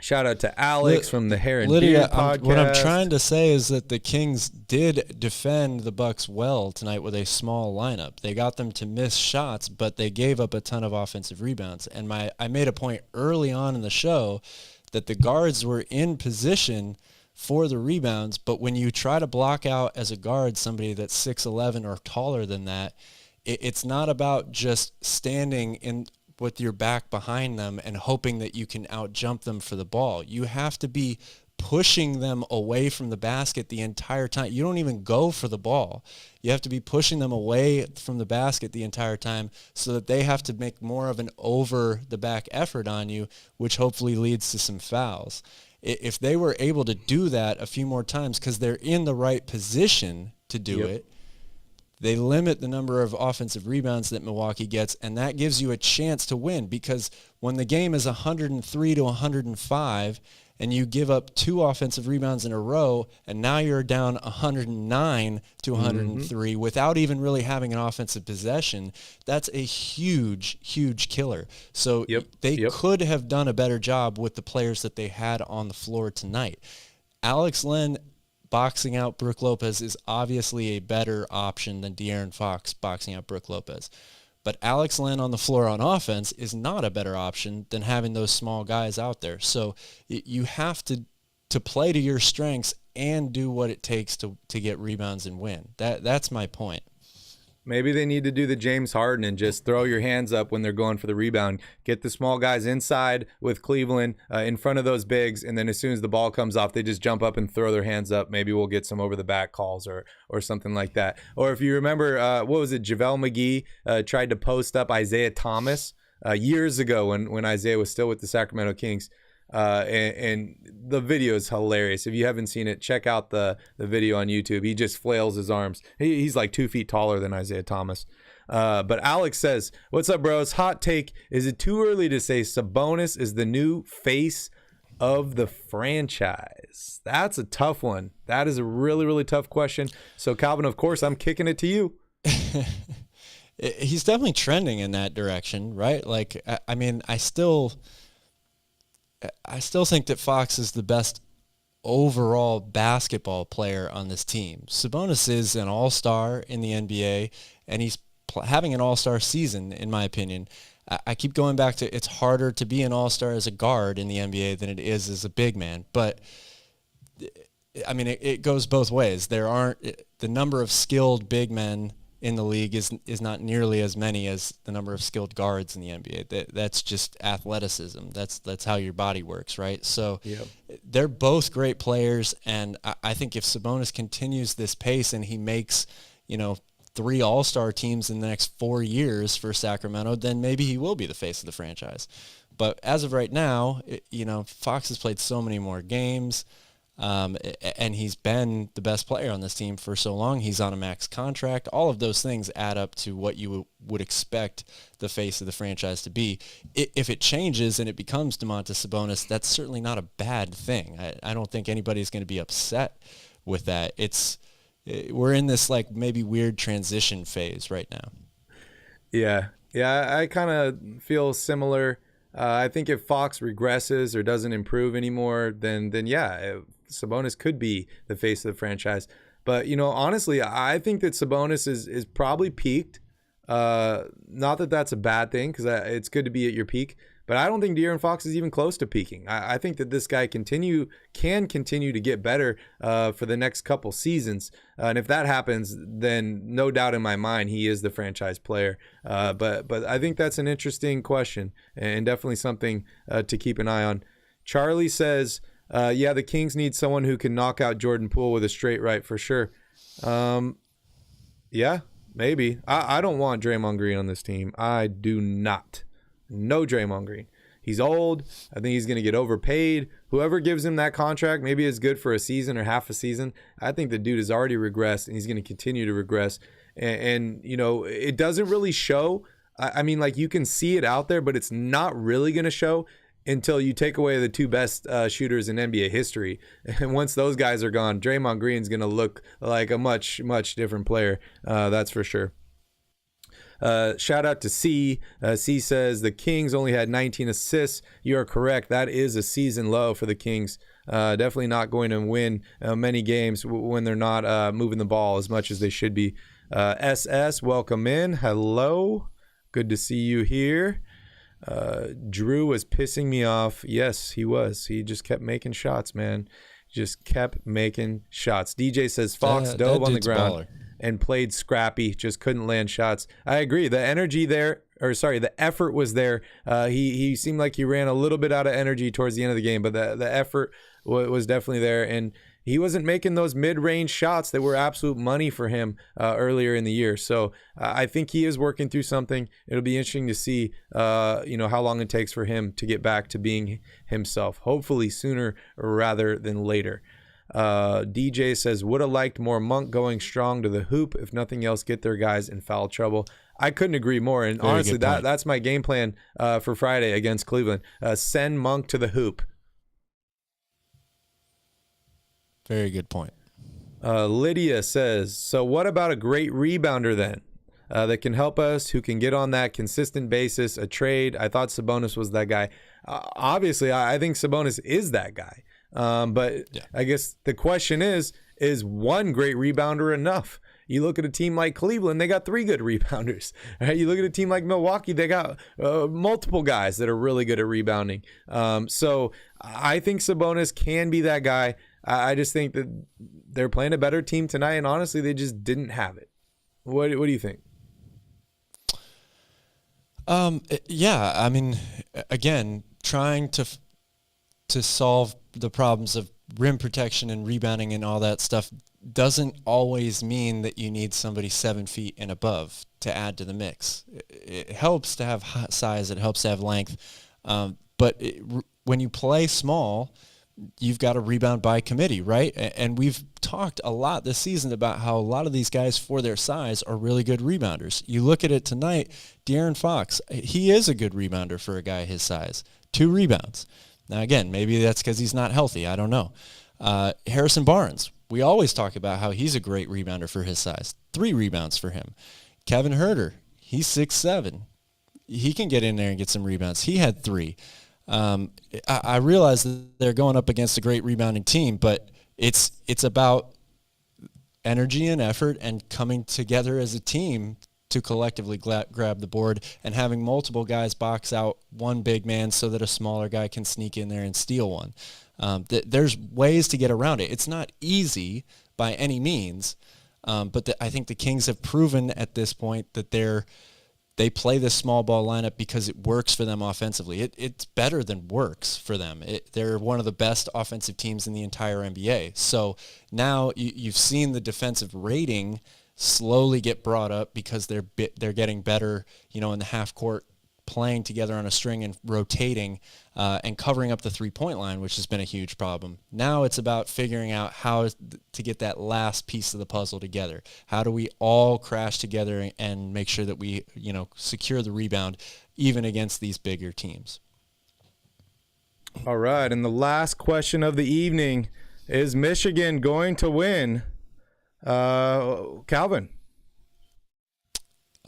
shout out to Alex from the Hair and Lydia, Beard podcast. What I'm trying to say is that the Kings did defend the Bucks well tonight with a small lineup. They got them to miss shots, but they gave up a ton of offensive rebounds. And I made a point early on in the show that the guards were in position for the rebounds, but when you try to block out as a guard somebody that's 6'11" or taller than that, it's not about just standing in with your back behind them and hoping that you can out-jump them for the ball. You have to be pushing them away from the basket the entire time. You don't even go for the ball. You have to be pushing them away from the basket the entire time so that they have to make more of an over-the-back effort on you, which hopefully leads to some fouls. If they were able to do that a few more times because they're in the right position to do it, they limit the number of offensive rebounds that Milwaukee gets, and that gives you a chance to win, because when the game is 103 to 105 and you give up 2 offensive rebounds in a row, and now you're down 109 to 103 without even really having an offensive possession, that's a huge killer. So they could have done a better job with the players that they had on the floor tonight. Alex Len boxing out Brook Lopez is obviously a better option than De'Aaron Fox boxing out Brook Lopez. But Alex Len on the floor on offense is not a better option than having those small guys out there. So you have to play to your strengths and do what it takes to get rebounds and win. That's my point. Maybe they need to do the James Harden and just throw your hands up when they're going for the rebound. Get the small guys inside with Cleveland in front of those bigs, and then as soon as the ball comes off, they just jump up and throw their hands up. Maybe we'll get some over-the-back calls or something like that. Or if you remember, what was it, JaVale McGee tried to post up Isaiah Thomas years ago when Isaiah was still with the Sacramento Kings. And the video is hilarious. If you haven't seen it, check out the video on YouTube. He just flails his arms. He's like 2 feet taller than Isaiah Thomas. But Alex says, what's up, bros? Hot take. Is it too early to say Sabonis is the new face of the franchise? That's a tough one. That is a really, really tough question. So Calvin, of course, I'm kicking it to you. He's definitely trending in that direction, right? Like, I mean, I still think that Fox is the best overall basketball player on this team. Sabonis is an all-star in the NBA, and he's having an all-star season, in my opinion. I keep going back to it's harder to be an all-star as a guard in the NBA than it is as a big man. But, I mean, it goes both ways. The number of skilled big men in the league is not nearly as many as the number of skilled guards in the NBA. That's just athleticism. That's how your body works, right? So They're both great players, and I think if Sabonis continues this pace and he makes, 3 all-star teams in the next 4 years for Sacramento, then maybe he will be the face of the franchise. But as of right now, Fox has played so many more games. And he's been the best player on this team for so long. He's on a max contract. All of those things add up to what you would expect the face of the franchise to be. If it changes and it becomes Domantas Sabonis, that's certainly not a bad thing. I don't think anybody's going to be upset with that. We're in this like maybe weird transition phase right now. Yeah, I kind of feel similar. I think if Fox regresses or doesn't improve anymore, then Sabonis could be the face of the franchise. But, honestly, I think that Sabonis is probably peaked. Not that that's a bad thing, because it's good to be at your peak. But I don't think De'Aaron Fox is even close to peaking. I think that this guy can continue to get better for the next couple seasons. And if that happens, then no doubt in my mind he is the franchise player. But I think that's an interesting question and definitely something to keep an eye on. Charlie says, the Kings need someone who can knock out Jordan Poole with a straight right for sure. Yeah, maybe. I don't want Draymond Green on this team. I do not. No Draymond Green. He's old. I think he's going to get overpaid. Whoever gives him that contract, maybe it's good for a season or half a season. I think the dude has already regressed, and he's going to continue to regress. And it doesn't really show. I mean, like, you can see it out there, but it's not really going to show until you take away the 2 best shooters in NBA history. And once those guys are gone, Draymond Green's going to look like a much, much different player. That's for sure. Shout out to C. C says the Kings only had 19 assists. You are correct. That is a season low for the Kings. Definitely not going to win many games when they're not moving the ball as much as they should be. SS, welcome in. Hello. Good to see you here. Drew was pissing me off. Yes, he was. He just kept making shots, man. Just kept making shots. DJ says Fox dove on the ground and played scrappy, just couldn't land shots. I agree. The energy there, the effort was there. He seemed like he ran a little bit out of energy towards the end of the game, but the effort was definitely there. And he wasn't making those mid-range shots that were absolute money for him earlier in the year. So I think he is working through something. It'll be interesting to see, how long it takes for him to get back to being himself. Hopefully sooner rather than later. DJ says, would have liked more Monk going strong to the hoop. If nothing else, get their guys in foul trouble. I couldn't agree more. And Very honestly, that's my game plan for Friday against Cleveland. Send Monk to the hoop. Very good point. Lydia says, so what about a great rebounder then that can help us, who can get on that consistent basis, a trade? I thought Sabonis was that guy. Obviously, I think Sabonis is that guy. But yeah. I guess the question is is one great rebounder enough? You look at a team like Cleveland, they got 3 good rebounders. Right? You look at a team like Milwaukee, they got multiple guys that are really good at rebounding. So I think Sabonis can be that guy. I just think that they're playing a better team tonight, and honestly, they just didn't have it. What do you think? Yeah, I mean, again, trying to solve the problems of rim protection and rebounding and all that stuff doesn't always mean that you need somebody 7 feet and above to add to the mix. It helps to have size. It helps to have length. But when you play small, you've got to rebound by committee, right? And we've talked a lot this season about how a lot of these guys, for their size, are really good rebounders. You look at it tonight, De'Aaron Fox, he is a good rebounder for a guy his size. 2 rebounds. Now, again, maybe that's because he's not healthy. I don't know. Harrison Barnes, we always talk about how he's a great rebounder for his size. 3 rebounds for him. Kevin Huerter, he's 6'7". He can get in there and get some rebounds. He had 3. I realize that they're going up against a great rebounding team, but it's about energy and effort and coming together as a team to collectively grab the board and having multiple guys box out one big man so that a smaller guy can sneak in there and steal one. There's ways to get around it. It's not easy by any means, but I think the Kings have proven at this point that they play this small ball lineup because it works for them offensively. It's better than works for them. They're one of the best offensive teams in the entire NBA. So now you've seen the defensive rating slowly get brought up because they're getting better, in the half court, playing together on a string and rotating and covering up the 3-point line, which has been a huge problem. Now it's about figuring out how to get that last piece of the puzzle together. How do we all crash together and make sure that we, secure the rebound even against these bigger teams? All right, and the last question of the evening, is Michigan going to win? Calvin?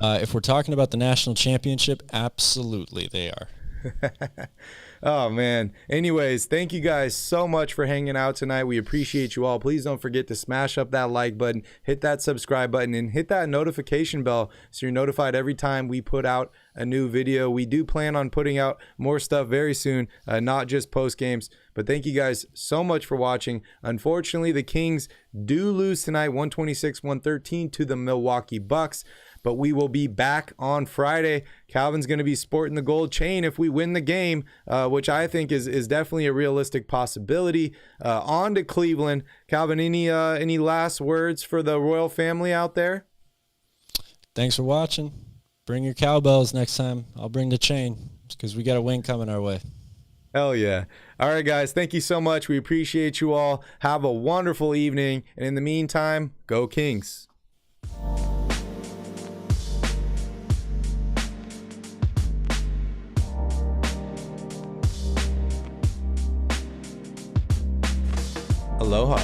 If we're talking about the national championship, absolutely they are. Oh, man. Anyways, thank you guys so much for hanging out tonight. We appreciate you all. Please don't forget to smash up that like button, hit that subscribe button, and hit that notification bell so you're notified every time we put out a new video. We do plan on putting out more stuff very soon, not just post games. But thank you guys so much for watching. Unfortunately, the Kings do lose tonight, 126-113 to the Milwaukee Bucks. But we will be back on Friday. Calvin's going to be sporting the gold chain if we win the game, which I think is definitely a realistic possibility. On to Cleveland. Calvin, any last words for the royal family out there? Thanks for watching. Bring your cowbells next time. I'll bring the chain because we got a win coming our way. Hell yeah. All right, guys. Thank you so much. We appreciate you all. Have a wonderful evening. And in the meantime, go Kings. Aloha.